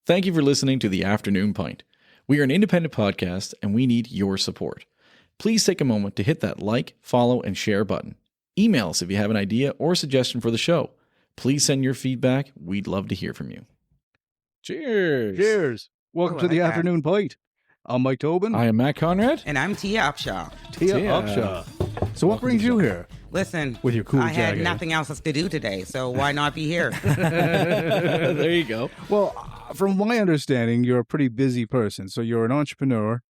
Thank you for listening to The Afternoon Pint. We are an independent podcast and we need your support. Please take a moment to hit that like, follow, and share button. Email us if you have an idea or suggestion for the show. Please send your feedback. We'd love to hear from you. Cheers. Cheers. Welcome to The Afternoon Pint. I'm Mike Tobin. I am Matt Conrad. And I'm Tia Upshaw. Tia Upshaw. So what brings you here? Listen, With your cool I had jacket. nothing else to do today, so why not be here? There you go. Well, from my understanding, you're a pretty busy person. So you're an entrepreneur.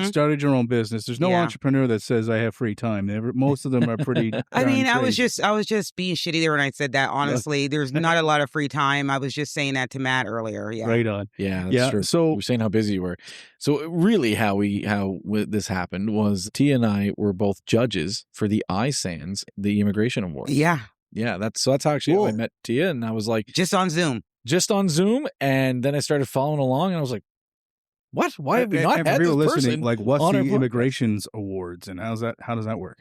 Started your own business. There's no entrepreneur that says I have free time. Most of them are pretty. I mean, I was crazy. just being shitty there when I said that. Honestly, there's not a lot of free time. I was just saying that to Matt earlier. Yeah. Right on. Yeah, that's true. So we're saying how busy you were. So really how this happened was Tia and I were both judges for the ISANS, the Immigration Award. Yeah. Yeah, that's how actually Cool. I met Tia, and I was like, Just on Zoom. and then I started following along, and I was like, what? Why have we not and had for people this listening, person like what's on the our podcast? Immigrations Awards and how does that work?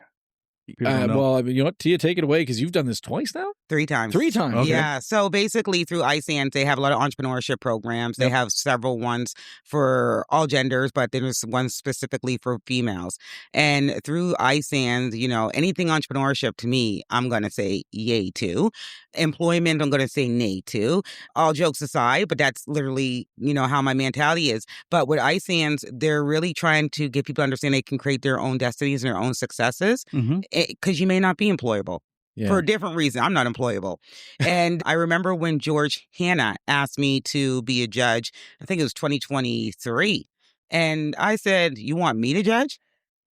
People don't know. Well, I mean, you know what, Tia, take it away because you've done this twice now? 3 times. 3 times. Okay. Yeah. So basically through ISANS, they have a lot of entrepreneurship programs. They have several ones for all genders, but there's one specifically for females. And through ISANS, anything entrepreneurship to me, I'm going to say yay to. Employment, I'm going to say nay to. All jokes aside, but that's literally, how my mentality is. But with ISANS, they're really trying to get people to understand they can create their own destinies and their own successes because you may not be employable. Yeah. For a different reason. I'm not employable. And I remember when George Hanna asked me to be a judge, I think it was 2023. And I said, you want me to judge?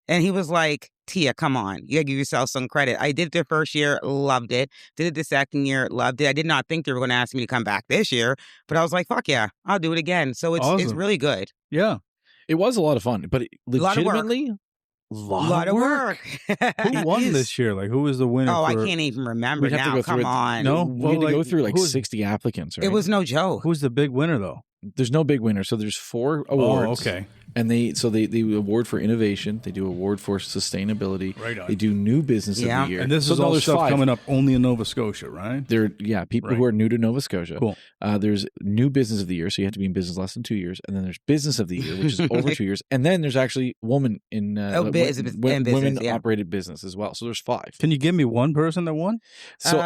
And he was like, Tia, come on. You gotta give yourself some credit. I did it the first year, loved it. Did it the second year, loved it. I did not think they were going to ask me to come back this year. But I was like, fuck yeah, I'll do it again. So it's Awesome. really good. Yeah. It was a lot of fun, but legitimately, A lot of work. Who won this year? Like who was the winner? Oh, I for- can't even remember we'd have to now. go through Come it. on. No? we had to go through like who's- 60 applicants, right? It was no joke. Who's the big winner though? There's no big winner. So there's 4 awards. Oh, okay. And they award for innovation. They do award for sustainability. Right on. They do new business of the year. And this So is no, all there's stuff 5. coming up only in Nova Scotia, right? They're people who Right. are new to Nova Scotia. Cool. There's new business of the year, so you have to be in business less than 2 years, and then there's business of the year, which is over 2 years, and then there's actually woman in business, women yeah. operated business as well. So there's 5. Can you give me one person that won? So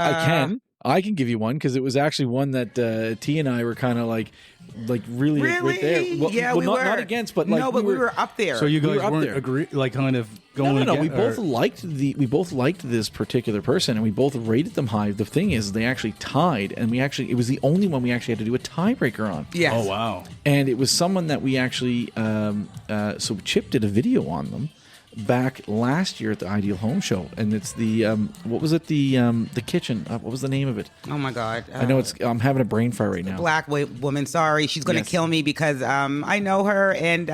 I can give you one because it was actually one that T and I were kind of like really right there. Well, Yeah, well, we not, were. Not against, but like no, but we were up there. So you We guys were up weren't there. like kind of going. No. We against- both liked this particular person, and we both rated them high. The thing is, they actually tied, and it was the only one we actually had to do a tiebreaker on. Yes. Oh wow. And it was someone that we actually, so Chip did a video on them back last year at the Ideal Home Show, and it's the what was it, the kitchen? What was the name of it? Oh my God. I know I'm having a brain fire right now. Black woman. Sorry, she's gonna Yes. kill me because I know her and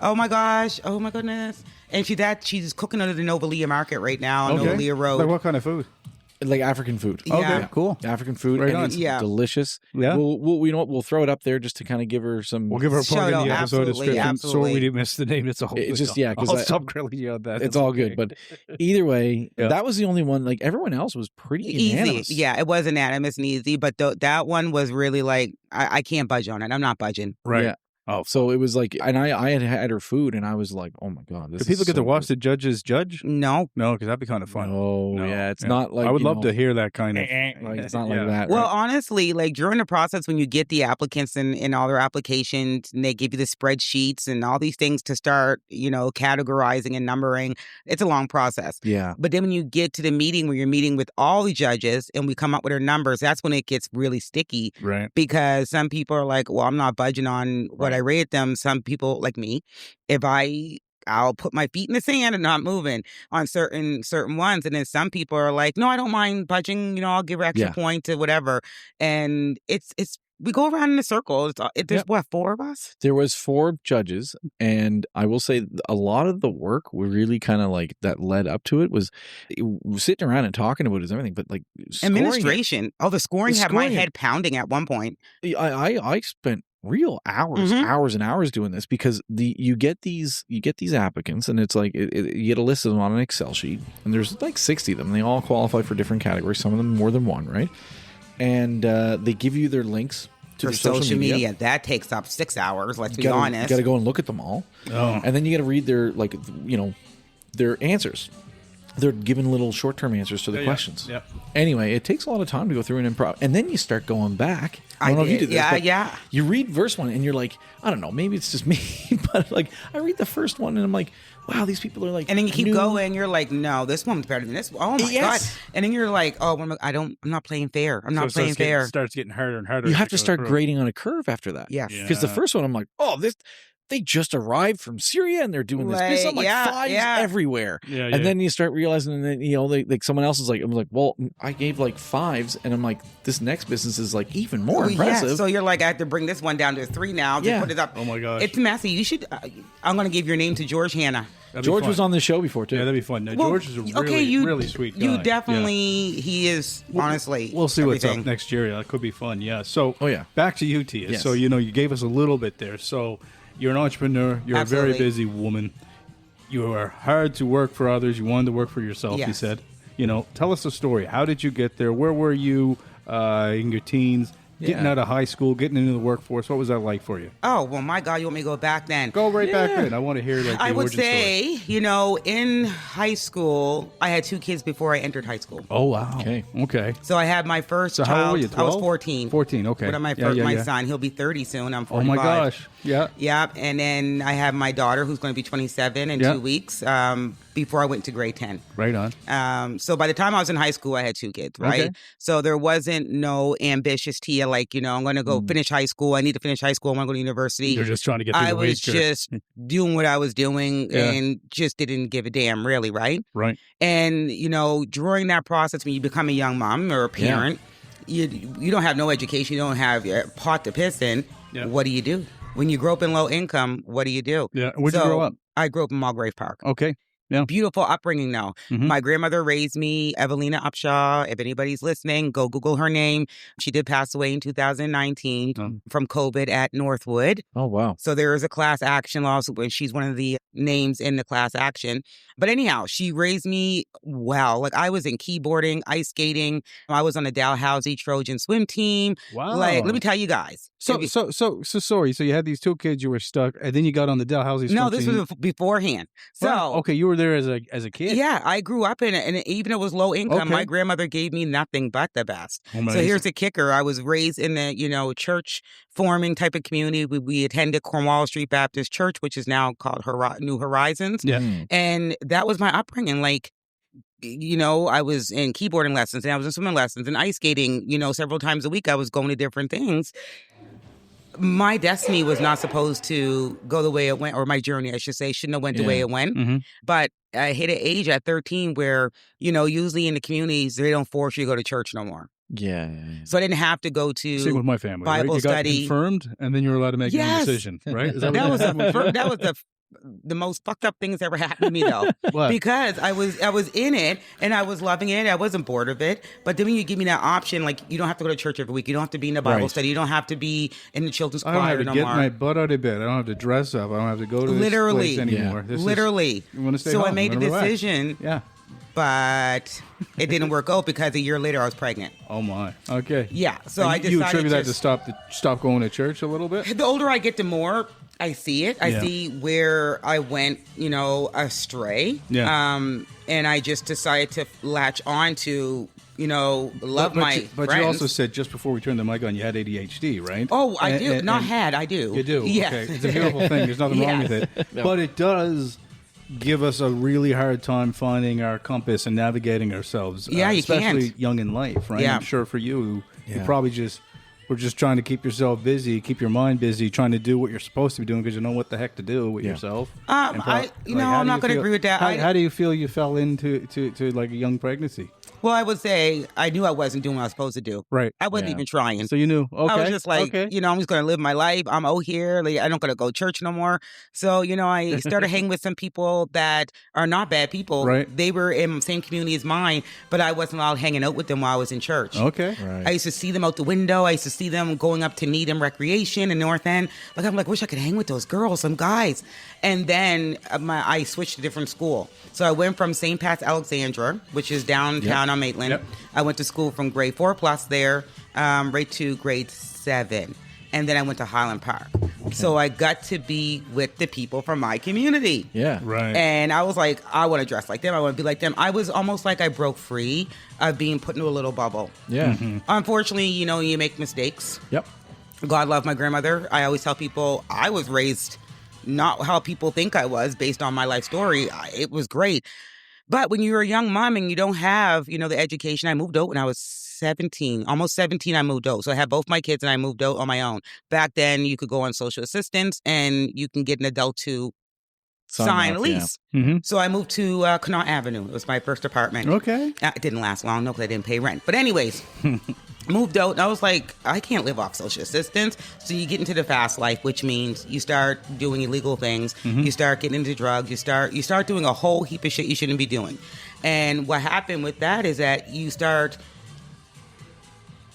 oh my gosh, oh my goodness, and she's cooking under the Novalia Market right now on Novalia Road. Like what kind of food? Like African food. Yeah. Okay, cool. African food, Right and on. it's Yeah. delicious. Yeah. We'll you know what? We'll throw it up there just to kind of give her some. We'll give her a plug Shout in out, the episode absolutely, description. absolutely. So we didn't miss the name. It's all. It's just, yeah, 'cause I'll I- stop grilling you on that. It's That's all okay. good, but either way, Yeah. that was the only one. Like everyone else was pretty unanimous. Easy, yeah, it was unanimous and easy, but that one was really like I can't budge on it. I'm not budging. right. Yeah. Oh, So it was like, and I had her food, and I was like, oh my god, this do people is get so to watch good. the judges judge? No. No, because that'd be kind of fun. Oh No. yeah, it's not like I would you love know, to hear that kind of. Like it's not Yeah. like that. Well, right? honestly, like during the process when you get the applicants and all their applications and they give you the spreadsheets and all these things to start, categorizing and numbering, it's a long process. Yeah. But then when you get to the meeting where you're meeting with all the judges and we come up with our numbers, that's when it gets really sticky Right. because some people are like, well, I'm not budging on what I rated them. Some people like me, I'll put my feet in the sand and not moving on certain ones. And then some people are like, no, I don't mind budging. I'll give her extra point to whatever. And it's we go around in a circle. There's what, 4 of us? There was 4 judges, and I will say a lot of the work we really kind of like that led up to it was sitting around and talking about it and everything, but like Administration. The scoring had my head pounding at one point. I spent real hours and hours doing this because you get these applicants, and it's like you get a list of them on an Excel sheet, and there's like 60 of them. They all qualify for different categories, some of them more than one, right? And they give you their links to For their social media, that takes up 6 hours. Let's be honest. You got to go and look at them all, and then you got to read their their answers. They're given little short-term answers to the questions. Yeah. Anyway, it takes a lot of time to go through and improv, and then you start going back. I don't know if you did this. Yeah. You read verse 1, and you're like, I don't know, maybe it's just me, but like I read the first one, and I'm like, wow, these people are like, and then you keep going. You're like, no, this one's better than this. Oh my god! And then you're like, oh, I'm not playing fair. I'm not playing fair. It starts getting harder and harder. You have to start grading on a curve after that. Yeah, because the first one, I'm like, oh, they just arrived from Syria and they're doing this business. I'm like, fives everywhere. And then you start realizing, and then like someone else is like, I'm like, well, I gave like fives, and I'm like, this next business is like even more impressive. Yeah. So you're like, I have to bring this one down to a 3 now to put it up. Oh my gosh, it's messy. You should. I'm going to give your name to George Hanna. George was on the show before too. Yeah, that'd be fun. Now, George is a really sweet guy. You definitely, he is honestly. We'll see what's up next year. That could be fun. Yeah. So, back to you, Tia. Yes. So you gave us a little bit there. So. You're an entrepreneur. You're a very busy woman. You are hard to work for others. You wanted to work for yourself, you said. Tell us the story. How did you get there? Where were you in your teens? Getting out of high school, getting into the workforce. What was that like for you? Oh, well, my God, you want me to go back then? Go right back then. I want to hear the I would origin say, in high school, I had 2 kids before I entered high school. Oh, wow. Okay. So I had my first child. How old were you, 12? I was 14. 14, okay. But my son, he'll be 30 soon. I'm 45. Oh, my gosh. Yeah. Yeah, and then I have my daughter who's going to be 27 in 2 weeks before I went to grade 10. Right on. So by the time I was in high school, I had 2 kids, right? Okay. So there wasn't no ambitious Tia, like, I'm going to go finish high school. I need to finish high school. I want to go to university. You're just trying to get through the wage curve. I was just doing what I was doing and just didn't give a damn, really, right? Right. And, during that process, when you become a young mom or a parent, you don't have no education. You don't have a pot to piss in. Yeah. What do you do? When you grow up in low income, what do you do? Yeah. Where'd you grow up? I grew up in Mulgrave Park. Okay. Yeah. Beautiful upbringing, though. Mm-hmm. My grandmother raised me, Evelina Upshaw. If anybody's listening, go Google her name. She did pass away in 2019 from COVID at Northwood. Oh, wow. So there is a class action lawsuit, and she's one of the names in the class action. But anyhow, she raised me well. Like, I was in keyboarding, ice skating. I was on the Dalhousie Trojan swim team. Wow. Like, let me tell you guys. So sorry. So you had these 2 kids, you were stuck, and then you got on the Dalhousie swim team. No, this was beforehand. So okay, you were there as a kid. Yeah, I grew up in it, and even it was low income. My grandmother gave me nothing but the best. So here's the kicker: I was raised in the church forming type of community. We attended Cornwall Street Baptist Church, which is now called New Horizons. Yeah, and that was my upbringing. Like, I was in keyboarding lessons, and I was in swimming lessons, and ice skating. Several times a week, I was going to different things. My destiny was not supposed to go the way it went, or my journey, I should say, shouldn't have went the way it went. Mm-hmm. But I hit an age at 13 where, usually in the communities, they don't force you to go to church no more. Yeah. So I didn't have to go to Same with my family, Bible right? You study. Got confirmed, and then you were allowed to make your own decision, right? Is that was the most fucked up thing that's ever happened to me, though. What? Because I was in it and I was loving it. I wasn't bored of it. But then when you give me that option, like, you don't have to go to church every week. You don't have to be in the Bible study. You don't have to be in the children's choir no more. I don't have to get my butt out of bed. I don't have to dress up. I don't have to go to this place anymore. Yeah. Literally. You want to stay home. So I made a decision. Yeah. But it didn't work out because a year later I was pregnant. Oh my. Okay. Yeah. So I decided you attribute that to stop going to church a little bit? The older I get, the more I see it. I see where I went, astray. Yeah. And I just decided to latch on to, love my friends. But you also said just before we turned the mic on, you had ADHD, right? Oh, I do. I do. You do? Yes. Okay. It's a beautiful thing. There's nothing wrong with it. No. But it does give us a really hard time finding our compass and navigating ourselves. Yeah, you especially can't. Young in life, right? Yeah. I'm sure for you, you probably we're just trying to keep yourself busy, keep your mind busy, trying to do what you're supposed to be doing because you know what the heck to do with yourself. I'm not going to agree with that. How do you feel you fell into like a young pregnancy? Well, I would say I knew I wasn't doing what I was supposed to do. Right. I wasn't even trying. So you knew. Okay. I was just like, I'm just going to live my life. I'm out here. Like, I'm not going to go to church no more. So, I started hanging with some people that are not bad people. Right. They were in the same community as mine, but I wasn't allowed hanging out with them while I was in church. Okay. Right. I used to see them out the window. I used to see them going up to Needham Recreation in North End. Like, I'm like, wish I could hang with those girls, some guys. And then I switched to a different school. So I went from St. Pat's Alexandra, which is downtown on Maitland. Yep. I went to school from grade 4+ there, right to grade 7. and then I went to Highland Park. So I got to be with the people from my community. Yeah. Right. And I was like, I want to dress like them. I want to be like them. I was almost like I broke free of being put into a little bubble. Yeah. Unfortunately, you make mistakes. Yep. God love my grandmother. I always tell people I was raised not how people think I was based on my life story. It was great. But when you're a young mom and you don't have, the education, I moved out when I was 17, almost 17, I moved out. So I had both my kids and I moved out on my own. Back then you could go on social assistance and you can get an adult to sign a lease. Yeah. Mm-hmm. So I moved to Connaught Avenue. It was my first apartment. Okay. It didn't last long, no, because I didn't pay rent. But anyways, moved out and I was like, I can't live off social assistance. So you get into the fast life, which means you start doing illegal things. You start getting into drugs. You start doing a whole heap of shit you shouldn't be doing. And what happened with that is that you start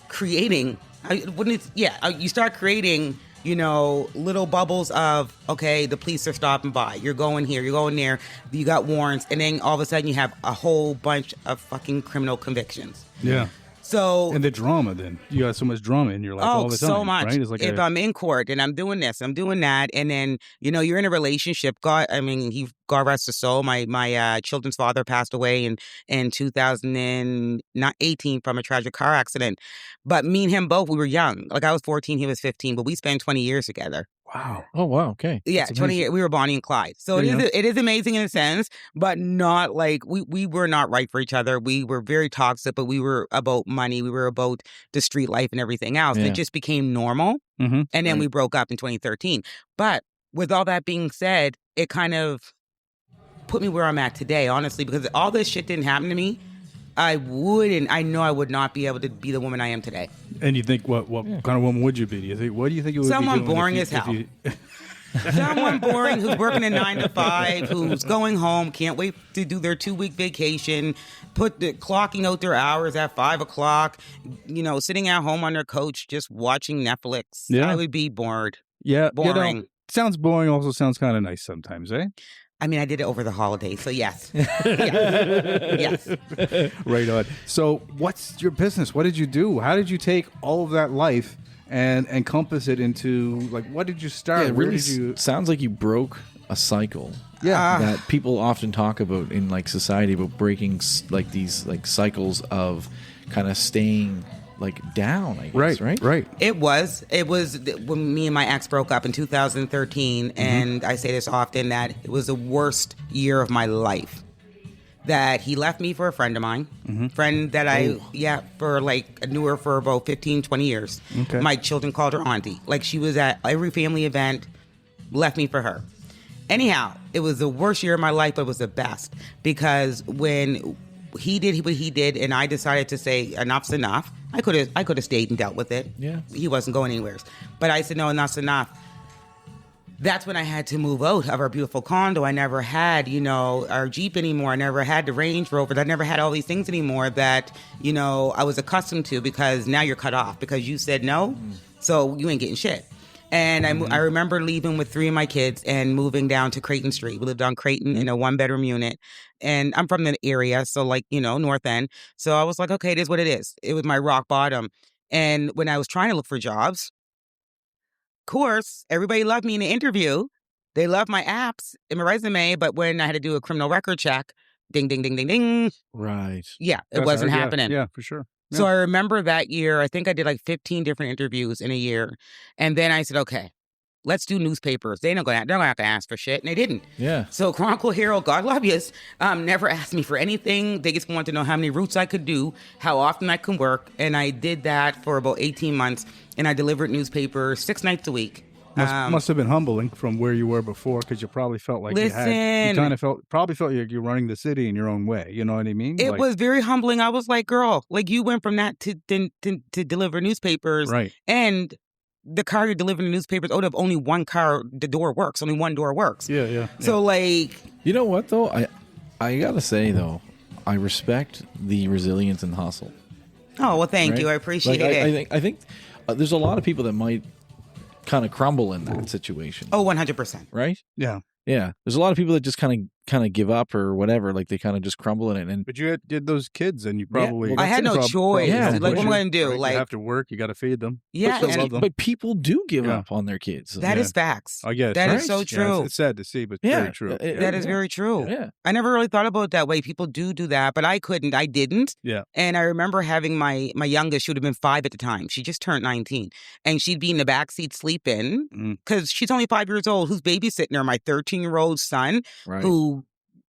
creating, you start creating, little bubbles of, okay, the police are stopping by. You're going here, you're going there. You got warrants. And then all of a sudden you have a whole bunch of fucking criminal convictions. Yeah. So and the drama, then you got so much drama in your life all the time. So much. Right? It's like if I'm in court and I'm doing this, I'm doing that, and then you're in a relationship. God rest his soul. My children's father passed away in 2018 from a tragic car accident. But me and him both, we were young. Like I was 14, he was 15, but we spent 20 years together. Wow. Oh, wow. Okay. Yeah, 20 years. We were Bonnie and Clyde. So it is amazing in a sense, but not like we were not right for each other. We were very toxic, but we were about money. We were about the street life and everything else. Yeah. It just became normal. Mm-hmm. And then we broke up in 2013. But with all that being said, it kind of put me where I'm at today, honestly, because all this shit didn't happen to me. I know I would not be able to be the woman I am today. And you think what kind of woman would you be? What do you think you would Someone be doing boring as hell. Someone boring who's working a 9 to 5, who's going home, can't wait to do their 2-week vacation, clocking out their hours at 5 o'clock, sitting at home on their couch just watching Netflix. Yeah. I would be bored. Yeah. Boring. Sounds boring. Also sounds kind of nice sometimes, eh? I mean, I did it over the holidays, so yes. Yes. Right on. So what's your business? What did you do? How did you take all of that life and encompass it into, like, what did you start? Yeah, it really sounds like you broke a cycle. Yeah. That people often talk about in, like, society, about breaking, like, these, like, cycles of kind of staying, like, down, I guess, right? It was when me and my ex broke up in 2013, and I say this often, that it was the worst year of my life. That he left me for a friend of mine, friend that I knew her for about 15, 20 years. Okay. My children called her auntie. Like, she was at every family event, left me for her. Anyhow, it was the worst year of my life, but it was the best, because when he did what he did, and I decided to say enough's enough. I could have stayed and dealt with it. Yeah, he wasn't going anywhere. But I said no, enough's enough. That's when I had to move out of our beautiful condo. I never had, our Jeep anymore. I never had the Range Rover. I never had all these things anymore that, I was accustomed to, because now you're cut off because you said no, so you ain't getting shit. And I remember leaving with 3 of my kids and moving down to Creighton Street. We lived on Creighton in a 1-bedroom unit. And I'm from the area, so North End. So I was like, okay, it is what it is. It was my rock bottom. And when I was trying to look for jobs, of course, everybody loved me in the interview. They loved my apps and my resume. But when I had to do a criminal record check, ding, ding, ding, ding, ding. Right. Yeah, it wasn't happening. Yeah, for sure. Yeah. So I remember that year, I think I did like 15 different interviews in a year. And then I said, okay, let's do newspapers. They're not going to have to ask for shit. And they didn't. Yeah. So Chronicle Herald, God love yous, never asked me for anything. They just wanted to know how many routes I could do, how often I can work. And I did that for about 18 months. And I delivered newspapers 6 nights a week. Must have been humbling from where you were before, because you probably felt like you kind of felt like you're running the city in your own way. You know what I mean? It was very humbling. I was like, girl, like, you went from that to deliver newspapers. Right. And the car you're delivering the newspapers, out of only one car, the door works. Only one door works. Yeah. So, like... You know what, though? I got to say, though, I respect the resilience and hustle. Oh, well, thank you. I appreciate it. I think there's a lot of people that might kind of crumble in that situation. Oh, 100%. Right? Yeah. Yeah. There's a lot of people that just kind of kind of give up or whatever. Like they kind of just crumble in it. And but you did those kids, and you probably I had no choice. Yeah. Like, what am I going to do? Right? Like, you have to work. You got to feed them. Yeah, but people do give up on their kids. That is facts. I guess that is so true. Yeah, it's sad to see, but very true. That is very true. Yeah. I never really thought about it that way. People do that, but I couldn't. I didn't. Yeah. And I remember having my youngest, she would have been 5 at the time. She just turned 19. And she'd be in the backseat sleeping because she's only 5 years old. Who's babysitting her? My 13-year-old son, who,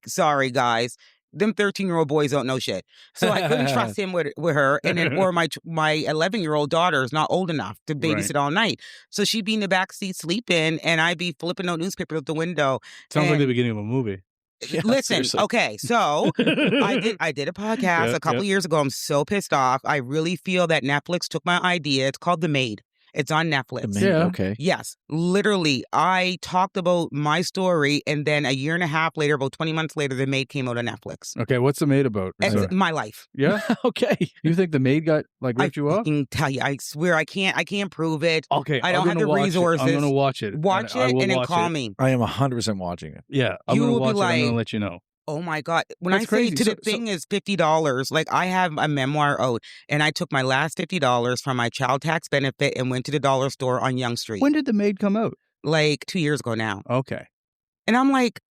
sorry, guys, them 13-year-old boys don't know shit. So I couldn't trust him with her. And then, or my 11-year-old daughter is not old enough to babysit all night. So she'd be in the backseat sleeping, and I'd be flipping out newspapers out the window. Sounds like the beginning of a movie. Yeah, listen, okay, so I did a podcast a couple years ago. I'm so pissed off. I really feel that Netflix took my idea. It's called The Maid. It's on Netflix. Okay. Yes. Literally, I talked about my story, and then a year and a half later, about 20 months later, The Maid came out on Netflix. Okay, what's The Maid about? My life. Yeah? Okay. You think The Maid got, ripped you off? I can tell you. I swear, I can't prove it. Okay. I don't have the resources. I'm going to watch it. Watch it and then call me. I am 100% watching it. Yeah. I'm going to watch it. I'm going to let you know. Oh my God. When That's I say crazy. the thing is $50, like I have a memoir out, and I took my last $50 from my child tax benefit and went to the dollar store on Yonge Street. When did The Maid come out? Like 2 years ago now. Okay. And I'm like,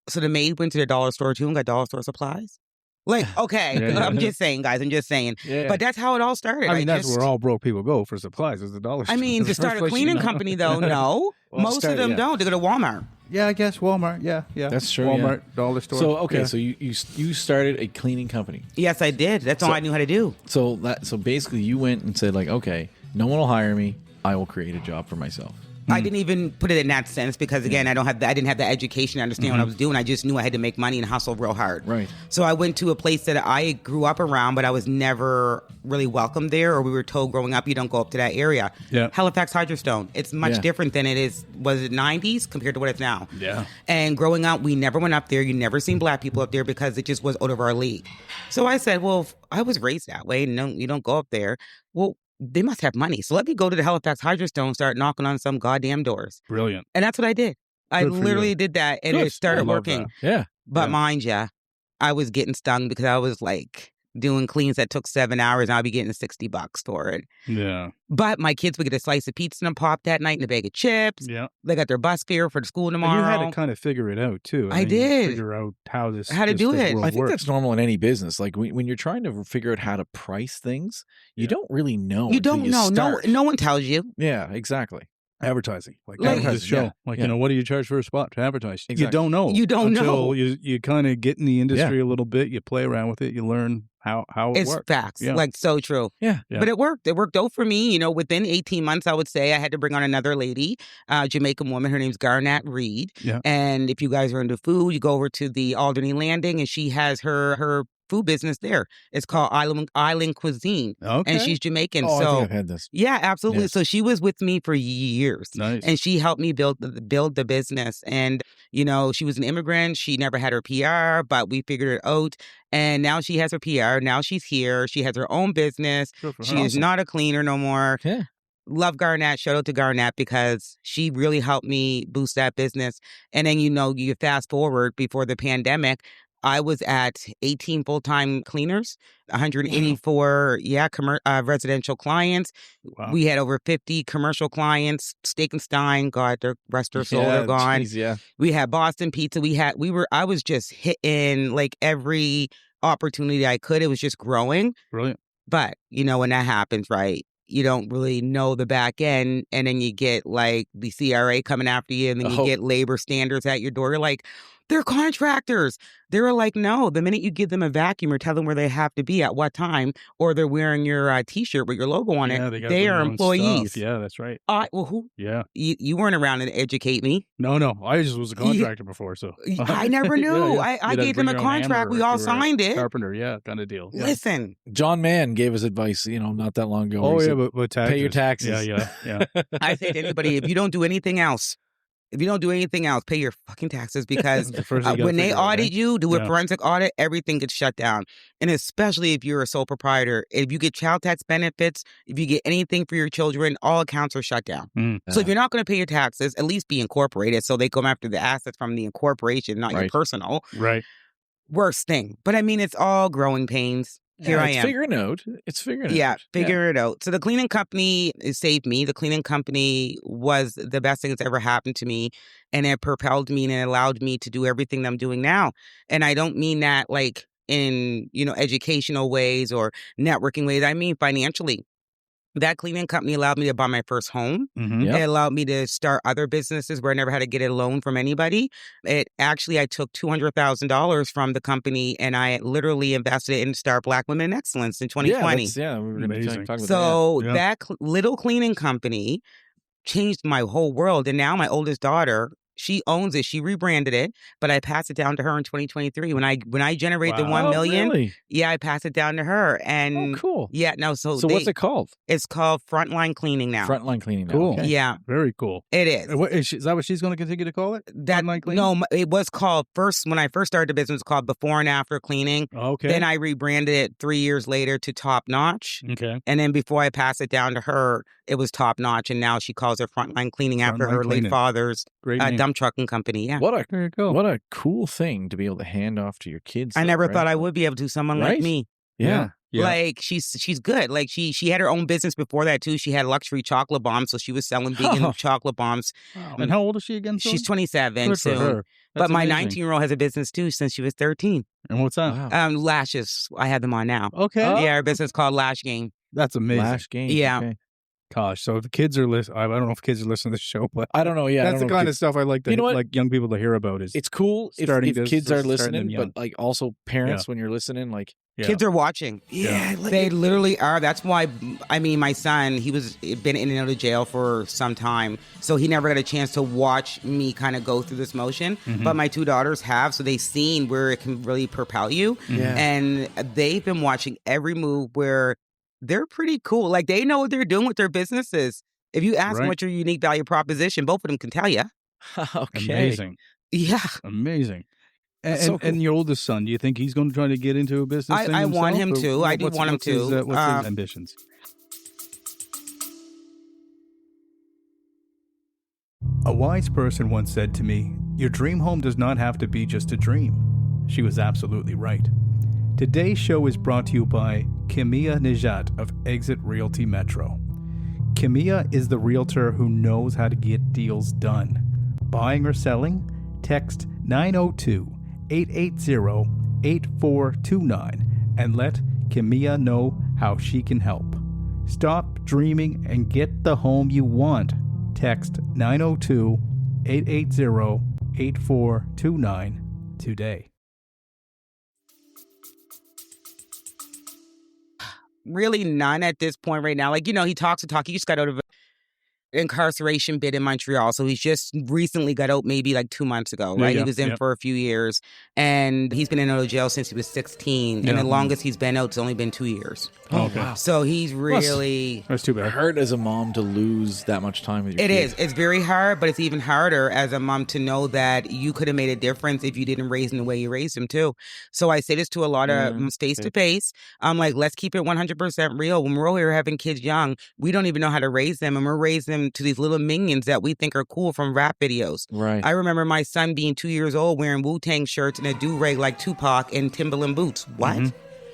so The Maid went to the dollar store too and got dollar store supplies? Like, okay, I'm just saying, guys, I'm just saying. Yeah. But that's how it all started. I mean, that's where all broke people go for supplies, is the dollar store. I mean, to start a cleaning company, though, no. Well, most of them don't. They go to Walmart. Yeah, I guess Walmart. Yeah. That's true. Walmart, dollar store. So, so you started a cleaning company. Yes, I did. That's all I knew how to do. So basically you went and said, like, okay, no one will hire me. I will create a job for myself. I didn't even put it in that sense because, again, I didn't have the education to understand what I was doing. I just knew I had to make money and hustle real hard. Right. So I went to a place that I grew up around, but I was never really welcome there, or we were told growing up, you don't go up to that area. Yeah. Halifax Hydrostone. It's much different than was it 90s compared to what it's now? Yeah. And growing up, we never went up there. You never seen black people up there because it just was out of our league. So I said, well, I was raised that way, and you don't go up there. Well, they must have money. So let me go to the Halifax Hydrostone and start knocking on some goddamn doors. Brilliant. And that's what I did. I literally did that, and it started working. Yeah. But mind you, I was getting stung because I was like doing cleans that took 7 hours, and I'll be getting $60 for it. Yeah. But my kids would get a slice of pizza and a pop that night and a bag of chips. Yeah. They got their bus fare for the school tomorrow. And you had to kind of figure it out, too. I did. Figure out how to do it. I think that's normal in any business. Like when you're trying to figure out how to price things, you don't really know. You don't know. No one tells you. Yeah, exactly. Advertising, like advertising, show, yeah. like what do you charge for a spot to advertise? Exactly. You don't know. You don't know. You kind of get in the industry a little bit. You play around with it. You learn how it works. It's facts, Yeah. like so true. Yeah. But it worked. It worked out for me. You know, within 18 months, I would say I had to bring on another lady, Jamaican woman. Her name's Garnett Reed. Yeah. And if you guys are into food, you go over to the Alderney Landing, and she has her food business there. It's called Island Cuisine. Okay. And she's Jamaican. Oh, so I think I've had this. yeah, absolutely. Yes. So she was with me for years. Nice. And she helped me build the business. And, you know, she was an immigrant. She never had her PR, but we figured it out. And now she has her PR. Now she's here. She has her own business. She is not a cleaner no more. Yeah. Love Garnett. Shout out to Garnett because she really helped me boost that business. And then, you know, you fast forward before the pandemic, I was at 18 full-time cleaners, 184 residential clients. Wow. We had over 50 commercial clients. Steak and Stein, God, the rest of their soul are gone. Geez, yeah. We had Boston Pizza. I was just hitting like every opportunity I could. It was just growing. Brilliant. But, you know, when that happens, right, you don't really know the back end, and then you get like the CRA coming after you, and then you get labor standards at your door. You're like, they're contractors. They're like, no, the minute you give them a vacuum or tell them where they have to be at what time, or they're wearing your T-shirt with your logo on it, they are employees. Yeah, that's right. Well, who? Yeah. You weren't around to educate me. No. I just was a contractor before, so. I never knew. I gave them a contract. We all signed it. Carpenter, yeah, kind of deal. Yeah. Listen. John Mann gave us advice, not that long ago. Oh, yeah, but taxes. Pay your taxes. Yeah. I say to anybody, if you don't do anything else, If you don't do anything else, pay your fucking taxes, because The when they audit you, do a Yeah. forensic audit, everything gets shut down. And especially if you're a sole proprietor, if you get child tax benefits, if you get anything for your children, all accounts are shut down. So if you're not going to pay your taxes, at least be incorporated, so they come after the assets from the incorporation, not your Right. personal. Right. Worst thing. But I mean, it's all growing pains. Here I It's am. figuring out. It's figuring Yeah, out. figure it out. So the cleaning company saved me. The cleaning company was the best thing that's ever happened to me. And it propelled me and it allowed me to do everything that I'm doing now. And I don't mean that like in, educational ways or networking ways. I mean financially. That cleaning company allowed me to buy my first home. Mm-hmm. Yep. It allowed me to start other businesses where I never had to get a loan from anybody. I took $200,000 from the company and I literally invested it in Start Black Women in Excellence in 2020. Yeah, we were going to Amazing. talk about So Yeah. that little cleaning company changed my whole world. And now my oldest daughter, she owns it. She rebranded it, but I passed it down to her in 2023. When I generate the Wow. 1 that. million, Oh, really? yeah, I passed it down to her. Oh, And cool. yeah, no, So what's it called? it's called Frontline Cleaning now. Frontline cleaning. Now. Cool. Okay. Yeah, Very cool. it is. Is that what she's going to continue to call it? That Frontline cleaning? no, it was called when I first started the business, it was called Before and After Cleaning. Okay. Then I rebranded it 3 years later to Top Notch. Okay. And then before I passed it down to her, it was Top Notch. And now she calls it Frontline Cleaning after Frontline her Cleaning. late father's Great name. dump trucking company. Yeah. What a Very cool. what a cool thing to be able to hand off to your kids. I though, never right? thought I would be able to. Someone Right? like me. Yeah. Yeah. Like she's good. Like she had her own business before that too. She had luxury chocolate bombs, so she was selling vegan chocolate bombs. Wow. And how old is she again? She's 27 Good for soon. her. But That's my amazing. 19-year-old has a business too since she was 13. And what's that? Wow. Lashes. I have them on now. Okay. Yeah, our business called Lash Game. That's amazing. Lash game. Yeah. Okay. Gosh, so if the kids are listening, I don't know if kids are listening to the show, but I don't know. Yeah, I that's don't the know if kind of stuff I like to You know what? like young people to hear about. Is it's cool if starting this- kids are starting them listening, young. but like also parents when you're listening, like Yeah. Kids are watching. Yeah. They literally are. That's why, I mean, my son, been in and out of jail for some time. So he never got a chance to watch me kind of go through this motion. Mm-hmm. But my two daughters have. So they've seen where it can really propel you. Yeah. And they've been watching every move where they're pretty cool. Like they know what they're doing with their businesses. If you ask them Right. what's your unique value proposition, both of them can tell you. okay, amazing, Yeah. amazing. And, So cool. and your oldest son, do you think he's going to try to get into a business? thing I want him himself, to. or I do want him what's his, to. what's his ambitions? A wise person once said to me, "Your dream home does not have to be just a dream." She was absolutely right. Today's show is brought to you by Kimia Nijat of Exit Realty Metro. Kimia is the realtor who knows how to get deals done. Buying or selling? Text 902-880-8429 and let Kimia know how she can help. Stop dreaming and get the home you want. Text 902-880-8429 today. Really none at this point right now. Like, he talks to talk. He just got out of an incarceration bid in Montreal. So he's just recently got out maybe like 2 months ago, right? Yeah, He was in yeah. for a few years and he's been in and out of jail since he was 16. Yeah. And the longest he's been out, it's only been 2 years. Oh, Okay. wow. So he's really... That's too bad. Hurt as a mom to lose that much time with your It kid. is. It's very hard, but it's even harder as a mom to know that you could have made a difference if you didn't raise him the way you raised him too. So I say this to a lot of face to face. I'm like, let's keep it 100% real. When we're over here having kids young, we don't even know how to raise them, and we're raising them to these little minions that we think are cool from rap videos. Right. I remember my son being 2 years old wearing Wu-Tang shirts and a do-rag like Tupac and Timberland boots. What? Mm-hmm.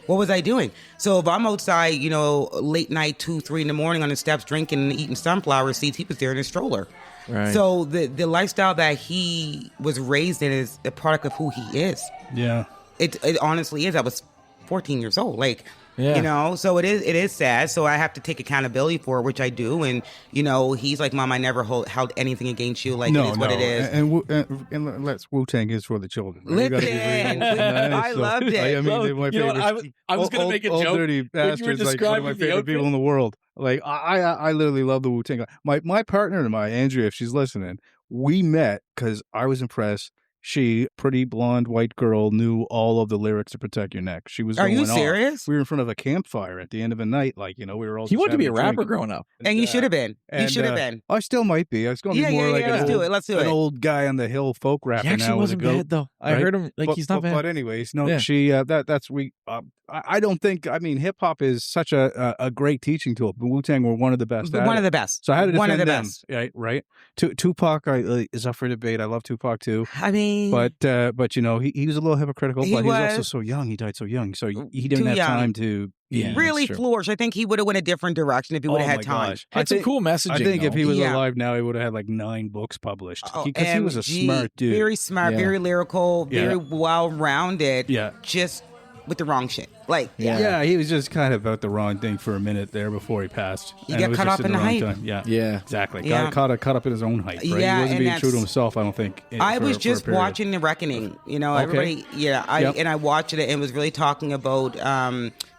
What was I doing? So if I'm outside, late night, 2, 3 in the morning on the steps drinking and eating sunflower seeds, he was there in a stroller. Right. So the lifestyle that he was raised in is a product of who he is. Yeah. It honestly is. I was 14 years old. Like, Yeah. so it is sad. So I have to take accountability for it, which I do. And, he's like, Mom, I never held anything against you. Like, it is what it is. And let's Wu-Tang is for the children. Right? We gotta be Listen, real. I loved it. I mean, they're my You know what, favorite. I was gonna make a old joke dirty when you were bastards, like one of my describing the favorite outfit. people in the world. Like I literally love the Wu-Tang. My partner, Andrea, if she's listening, we met because I was impressed. she, pretty blonde white girl, knew all of the lyrics to Protect Your Neck. She was Are going you off. serious? We were in front of a campfire at the end of the night. Like, we were all He just wanted to be a having drink. rapper growing up. And you should have been. You should have been. I still might be. It's going to be more like Let's do it. Let's do an it. old guy on the hill folk rapper He actually now. wasn't bad, though. I heard him, he's not bad. But anyways, no, Yeah. she, I don't think, hip hop is such a great teaching tool. Wu-Tang were one of the best. One of the best. So I had to defend one of the them. best. Right. Tupac is up for debate. I love Tupac too. I mean, but he was a little hypocritical. But he was also so young. He died so young, so he didn't have time to really flourish. I think he would have went a different direction if he would have had time. Gosh. Had some cool messaging. I think though. if he was alive now, he would have had like 9 books published because he was a smart dude, very smart, very lyrical, very well-rounded. Yeah, just with the wrong shit. Like, he was just kind of about the wrong thing for a minute there before he passed. You got caught up in the hype. Yeah, exactly. Yeah. Caught up in his own hype. Right? Yeah, he wasn't being true to himself, I don't think. I was just watching The Reckoning. Everybody. Yeah, and I watched it and was really talking about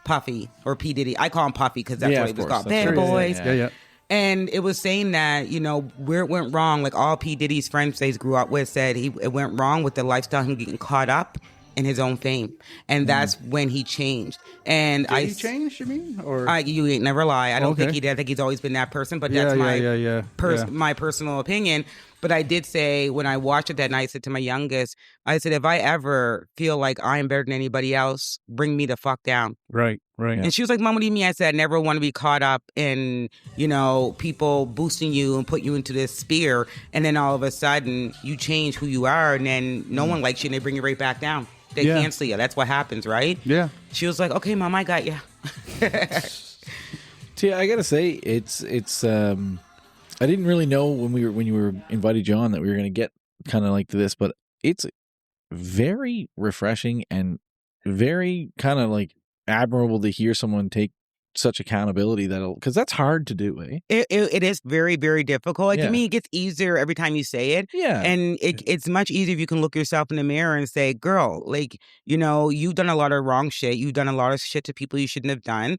Puffy or P. Diddy. I call him Puffy because that's what he was called. Bad Boys. Yeah. And it was saying that, where it went wrong, like all P. Diddy's friends they grew up with said it went wrong with the lifestyle, him getting caught up in his own fame. And that's when he changed. And Did he change, you mean? Or you ain't never lie. I don't think he did. I think he's always been that person, but that's my personal opinion. But I did say when I watched it that night, I said to my youngest, I said, if I ever feel like I am better than anybody else, bring me the fuck down. Right. And she was like, Mom, what do you mean? I said, I never want to be caught up in, people boosting you and put you into this sphere. And then all of a sudden you change who you are and then no one likes you and they bring you right back down. They cancel you. That's what happens, right? Yeah. She was like, okay, Mom, I got you. See, I gotta say, it's I didn't really know when you were invited you on that we were gonna get kind of like this, but it's very refreshing and very kind of like admirable to hear someone take such accountability because that's hard to do, eh? It is very, very difficult. Like, to me, it gets easier every time you say it. Yeah. And it's much easier if you can look yourself in the mirror and say, girl, like, you've done a lot of wrong shit. You've done a lot of shit to people you shouldn't have done.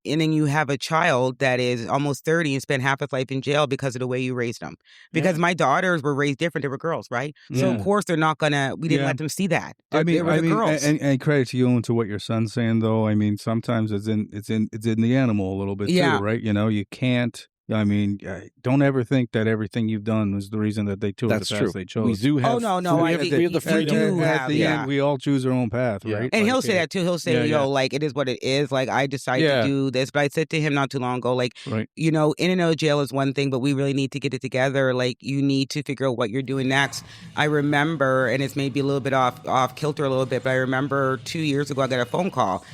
And then you have a child that is almost 30 and spent half his life in jail because of the way you raised them. Because my daughters were raised different. They were girls, right? So, of course, they're not going to... We didn't let them see that. They were the girls. And credit to you and to what your son's saying, though. I mean, sometimes it's in the animal a little bit, too, right? You can't... don't ever think that everything you've done was the reason that they chose the path they chose. We do have. We have the freedom. At the end, we all choose our own path, right? And he'll say that too. He'll say, like, it is what it is. Like, I decided to do this. But I said to him not too long ago, like, in and out of jail is one thing, but we really need to get it together. Like, you need to figure out what you're doing next. I remember, and it's maybe a little bit off kilter a little bit, but I remember 2 years ago I got a phone call.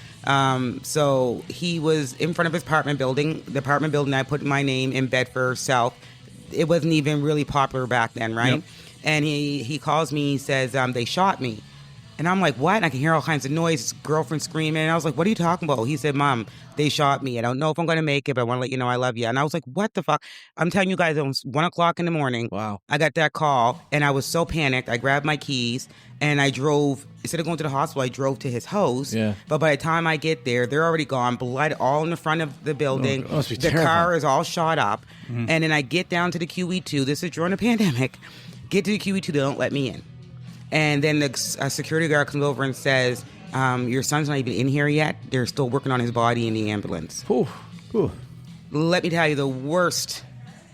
So he was in front of his apartment building. The apartment building, I put my name in Bedford South. It wasn't even really popular back then, right? Yep. And he calls me, he says, they shot me. And I'm like, what? And I can hear all kinds of noise, his girlfriend screaming. And I was like, what are you talking about? He said, Mom, they shot me. I don't know if I'm going to make it, but I want to let you know I love you. And I was like, what the fuck? I'm telling you guys, it was 1 o'clock in the morning. Wow. I got that call, and I was so panicked. I grabbed my keys, and I drove. Instead of going to the hospital, I drove to his house. Yeah. But by the time I get there, they're already gone. Blood all in the front of the building. Oh, must be the terrifying. car is all shot up. Mm-hmm. And then I get down to the QE2. This is during the pandemic. Get to the QE2, they don't let me in. And then the security guard comes over and says, your son's not even in here yet. They're still working on his body in the ambulance. Ooh. Ooh. Let me tell you, the worst.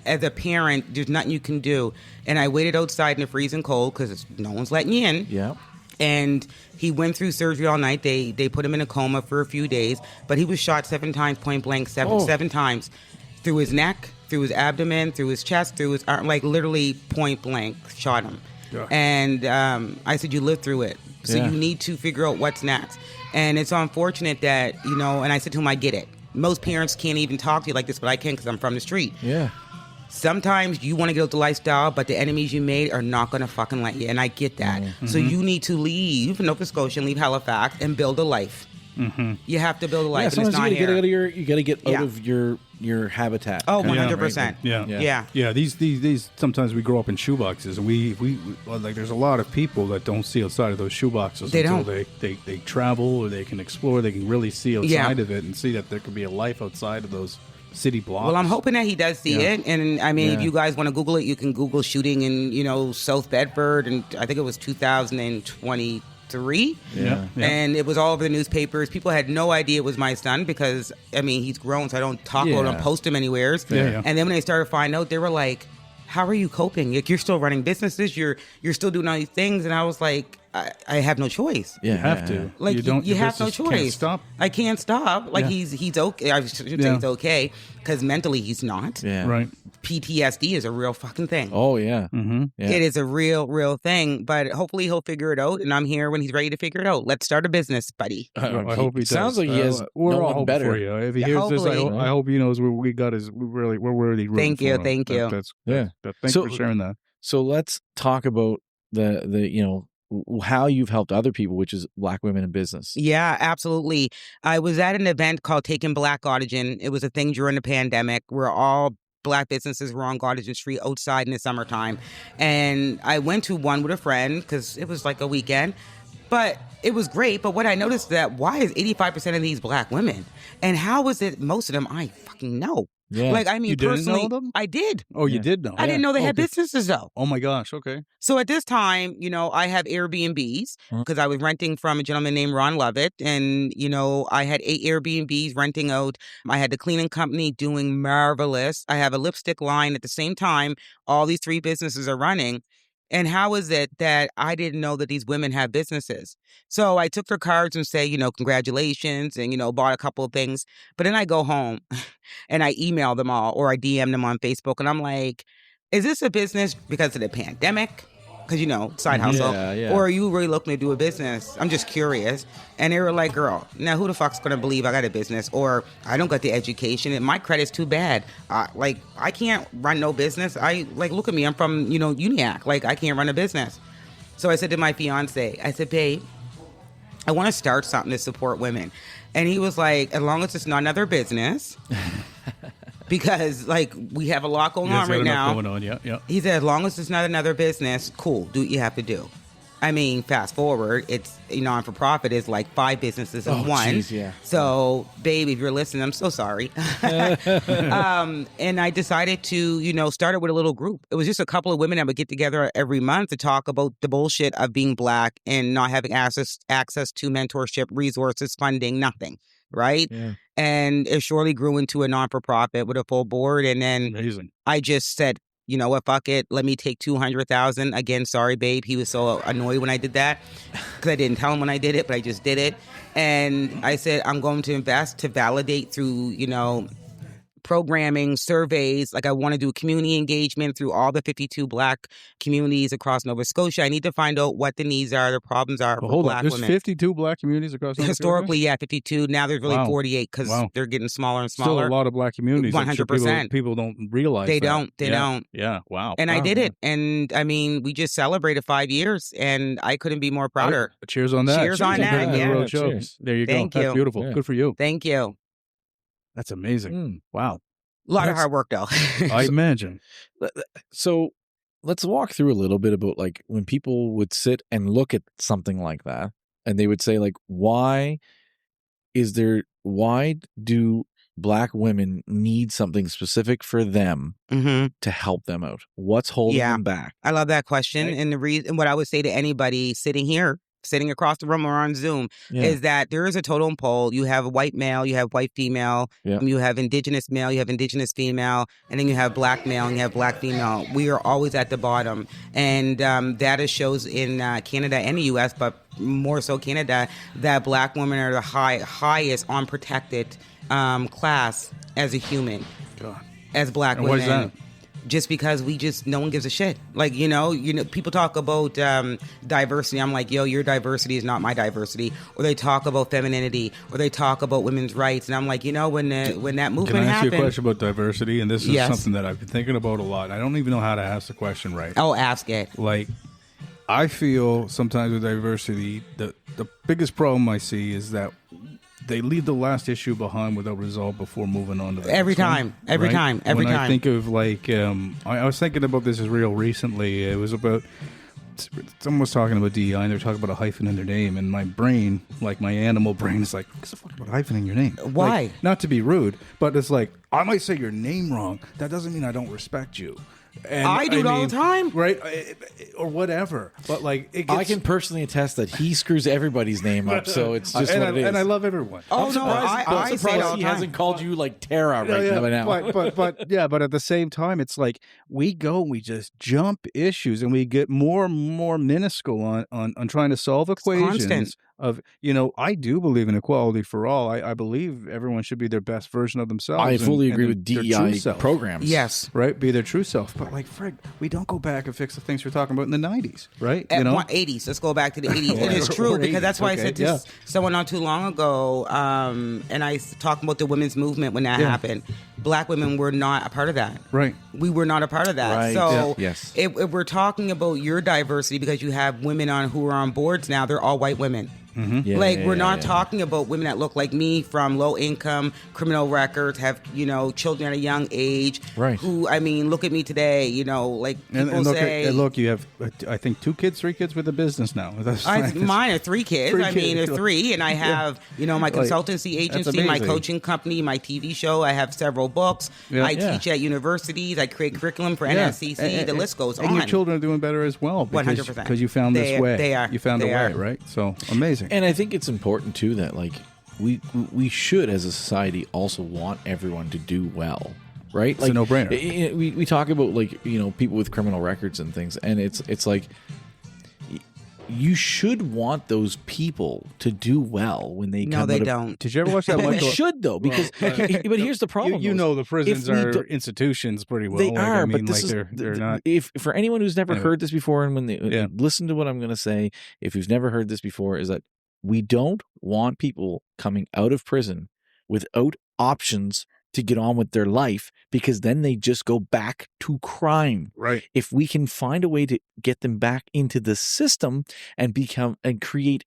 As a parent, there's nothing you can do. And I waited outside in the freezing cold because no one's letting you in. Yeah. And he went through surgery all night. They put him in a coma for a few days. But he was shot 7 times, point blank, seven times. Through his neck, through his abdomen, through his chest, through his arm, like literally point blank shot him. Yeah. And I said, you lived through it. So you need to figure out what's next. And it's unfortunate that, and I said to him, I get it. Most parents can't even talk to you like this, but I can because I'm from the street. Yeah. Sometimes you want to get out the lifestyle, but the enemies you made are not going to fucking let you. And I get that. Mm-hmm. So you need to leave Nova Scotia and leave Halifax and build a life. Mm-hmm. You have to build a life. Yeah, and it's not you got to get out of your habitat. Oh, 100%. Yeah. These sometimes we grow up in shoeboxes, and we like there's a lot of people that don't see outside of those shoeboxes until they travel or they can explore. They can really see outside of it and see that there could be a life outside of those city blocks. Well, I'm hoping that he does see it. And I mean, if you guys want to Google it, you can Google shooting in, South Bedford. And I think it was 2023. Yeah. And it was all over the newspapers. People had no idea it was my son because, I mean, he's grown, so I don't talk about him, post him anywhere. Yeah. And then when they started finding out, they were like, how are you coping? Like, you're still running businesses. You're still doing all these things. And I was like, I have no choice. You have to. Like, you have no choice. Can't stop. I can't stop. Like, he's okay. I should say he's okay because mentally he's not. Yeah. Right. PTSD is a real fucking thing. Oh, yeah. Mm-hmm. Yeah. It is a real thing. But hopefully he'll figure it out. And I'm here when he's ready to figure it out. Let's start a business, buddy. I hope he does. Sounds like he has we're no all one hoping better for you. If he hears this, I hope he knows we're really rooting Thank you. for him. Thank you. Thanks for sharing that. So let's talk about the how you've helped other people, which is Black women in business. Yeah, absolutely. I was at an event called Taking Black Oxygen. It was a thing during the pandemic where all Black businesses were on Oxygen Street outside in the summertime. And I went to one with a friend because it was like a weekend. But it was great. But what I noticed that why is 85% of these Black women? And how is it most of them? I fucking know. Yeah. Like, I mean, You didn't personally, know them? I did. Oh, you did know. I didn't know they had businesses, though. Oh, my gosh. Okay. So at this time, I have Airbnbs because I was renting from a gentleman named Ron Lovett. And, I had 8 Airbnbs renting out. I had the cleaning company doing marvelous. I have a lipstick line at the same time. All these 3 businesses are running. And how is it that I didn't know that these women have businesses? So I took their cards and say, congratulations and, bought a couple of things. But then I go home and I email them all or I DM them on Facebook. And I'm like, is this a business because of the pandemic? Because, side hustle. Yeah. Or are you really looking to do a business? I'm just curious. And they were like, girl, now who the fuck's going to believe I got a business? Or I don't got the education and my credit's too bad. I can't run no business. Look at me. I'm from, UNIAC. I can't run a business. So I said to my fiance, I said, babe, I want to start something to support women. And he was like, as long as it's not another business. Because, we have a lot going on right now. Going on, yeah. He said, as long as it's not another business, cool, do what you have to do. I mean, fast forward, it's, non-for-profit is like 5 businesses in one. Geez, yeah. So, babe, if you're listening, I'm so sorry. And I decided to, start it with a little group. It was just a couple of women that would get together every month to talk about the bullshit of being Black and not having access to mentorship, resources, funding, nothing. Right? Yeah. And it surely grew into a non-for-profit with a full board. And then Amazing. I just said, you know what, fuck it. Let me take $200,000. Again, sorry, babe. He was so annoyed when I did that because I didn't tell him when I did it, but I just did it. And I said, I'm going to invest to validate through, programming, surveys. I want to do community engagement through all the 52 Black communities across Nova Scotia. I need to find out what the needs are, the problems are for Black women. There's 52 Black communities across Nova Scotia? Historically, yeah, 52. Now there's really 48 because they're getting smaller and smaller. Still a lot of Black communities. 100%. People don't realize They that. don't. Yeah, wow. And I did it. And I mean, we just celebrated 5 years and I couldn't be more prouder. Cheers on that. Cheers on that, yeah. Cheers. There you go. Thank That's you. beautiful. Yeah. Good for you. Thank you. That's amazing. Wow. A lot of hard work, though. I imagine. So let's walk through a little bit about when people would sit and look at something like that and they would say why do Black women need something specific for them to help them out? What's holding them back? I love that question. Right. And the reason, what I would say to anybody sitting across the room or on Zoom is that there is a totem pole. You have a white male, you have white female, you have Indigenous male, you have Indigenous female, and then you have Black male and you have Black female. We are always at the bottom. And data shows in Canada and the U.S., but more so Canada, that Black women are the highest unprotected class as a human. God. As Black and women. What is that? Just because no one gives a shit. People talk about diversity. I'm like, yo, your diversity is not my diversity. Or they talk about femininity, or they talk about women's rights. And I'm like, when that movement happened. Can I ask you a question about diversity? And this is something that I've been thinking about a lot. I don't even know how to ask the question right. Oh, ask it. I feel sometimes with diversity, the biggest problem I see is that they leave the last issue behind without resolve before moving on to the every next time, one, every right? time, every when time. I think of I was thinking about this real recently. It was about someone was talking about DEI and they're talking about a hyphen in their name, and my brain, like my animal brain, is like, what's the fuck about a hyphen in your name? Why? Like, not to be rude, but it's like, I might say your name wrong. That doesn't mean I don't respect you. And I do it all the time, right? Or whatever. But like, I can personally attest that he screws everybody's name up, so it's just what it is. And I love everyone. Oh no, I say it all the he time. hasn't called you like Tara now. But at the same time, it's like we just jump issues and we get more and more minuscule on trying to solve equations. Of, I do believe in equality for all. I believe everyone should be their best version of themselves. I fully agree with DEI programs. Yes. Right? Be their true self. But like, Fred, we don't go back and fix the things we're talking about in the 90s, right? 80s. Let's go back to the 80s. And it's true, because that's why I said to someone not too long ago, and I talked about the women's movement when that happened. Black women were not a part of that. Right. We were not a part of that. Right. So yes. if we're talking about your diversity, because you have women who are on boards now, they're all white women. Mm-hmm. Yeah, we're not talking about women that look like me, from low income, criminal records, have children at a young age. Right. Who, I mean, look at me today. Like people and look, say. Look, you have I think 2 kids, 3 kids with a business now. Mine are 3 kids. They're 3, and I have my consultancy agency, my coaching company, my TV show. I have several books. Yeah. I teach at universities. I create curriculum for NSCC. The list goes on. And your children are doing better as well. 100%. Because you found this way. They are. You found a way, right? So amazing. And I think it's important too that like we should as a society also want everyone to do well, right? It's a no-brainer. We talk about like people with criminal records and things, and it's like you should want those people to do well when they come. No, they don't. Did you ever watch that? They should though, because but here's the problem. The prisons are institutions pretty well. They are, but they're not. If for anyone who's never heard this before, and when they listen to what I'm going to say, if you've never heard this before, is that we don't want people coming out of prison without options to get on with their life, because then they just go back to crime. Right. If we can find a way to get them back into the system and create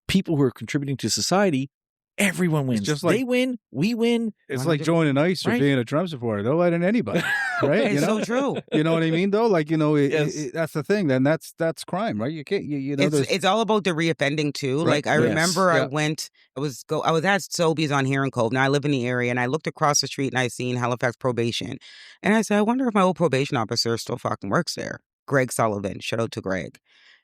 people who are contributing to society, everyone wins. Just like, they win, we win. It's like joining ICE or being a Trump supporter. They'll let in anybody, right? It's so true. You know what I mean, though? Like, that's the thing. Then that's crime, right? You can't. It's all about the reoffending too. Right. Like I remember, I was at Sobeys on Heron Cove. Now I live in the area, and I looked across the street and I seen Halifax probation, and I said, I wonder if my old probation officer still fucking works there. Greg Sullivan. Shout out to Greg.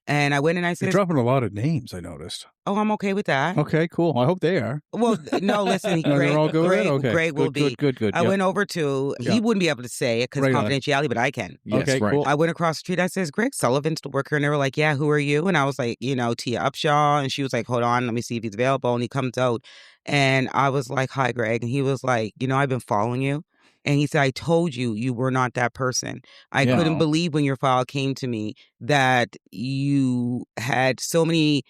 And I went and I said, you're dropping a lot of names, I noticed. Oh, I'm okay with that. Okay, cool. I hope they are. Well, no, listen, Greg, all good? Greg will be. Good. I went over to, he wouldn't be able to say it because confidentiality, but I can. Yes, okay, right. cool. I went across the street. I says, Greg Sullivan still work here? And they were like, yeah, who are you? And I was like, Tia Upshaw. And she was like, hold on, let me see if he's available. And he comes out. And I was like, hi, Greg. And he was like, I've been following you. And he said, I told you, you were not that person. I couldn't believe when your file came to me that you had so many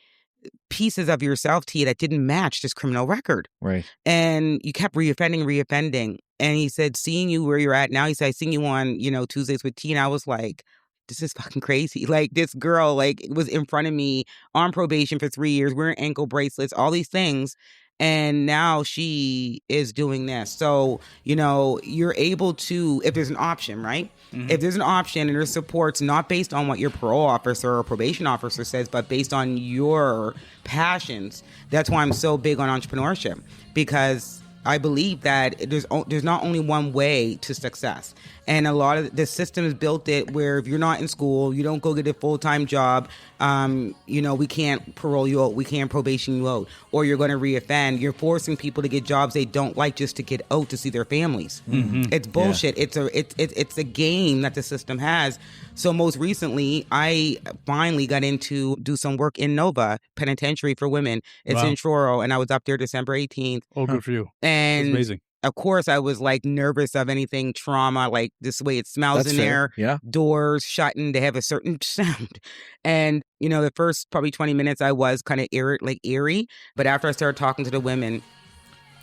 pieces of yourself, Tia, that didn't match this criminal record. Right. And you kept reoffending. And he said, seeing you where you're at now, he said, I seen you on, Tuesdays with Tia. And I was like, this is fucking crazy. Like, this girl, was in front of me on probation for 3 years, wearing ankle bracelets, all these things. And now she is doing this. So, you're able to, if there's an option, right? Mm-hmm. If there's an option and there's supports not based on what your parole officer or probation officer says, but based on your passions, that's why I'm so big on entrepreneurship, because I believe that there's not only one way to success. And a lot of the systems built it where if you're not in school, you don't go get a full-time job, we can't parole you out, we can't probation you out, or you're going to reoffend. You're forcing people to get jobs they don't like just to get out to see their families. Mm-hmm. It's bullshit. Yeah. It's a game that the system has. So most recently, I finally got into do some work in Nova Penitentiary for Women. It's in Truro, and I was up there December 18th. Oh, good for you. And that's amazing. Of course, I was nervous of anything trauma, like this way it smells in there. Yeah. Doors shutting, they have a certain sound. And, the first probably 20 minutes I was kind of eerie. But after I started talking to the women,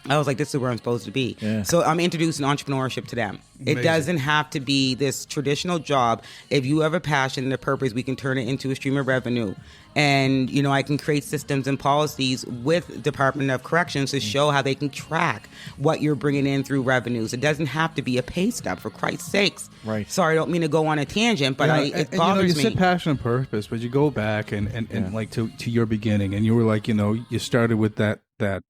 I was like, this is where I'm supposed to be. Yeah. So I'm introducing entrepreneurship to them. Amazing. It doesn't have to be this traditional job. If you have a passion and a purpose, we can turn it into a stream of revenue. And, you know, I can create systems and policies with Department of Corrections to show how they can track what you're bringing in through revenues. It doesn't have to be a pay stub, for Christ's sakes. Right. Sorry, I don't mean to go on a tangent, but it bothers me. You said passion and purpose, but you go back and like to your beginning, and you were like, you know, you started with that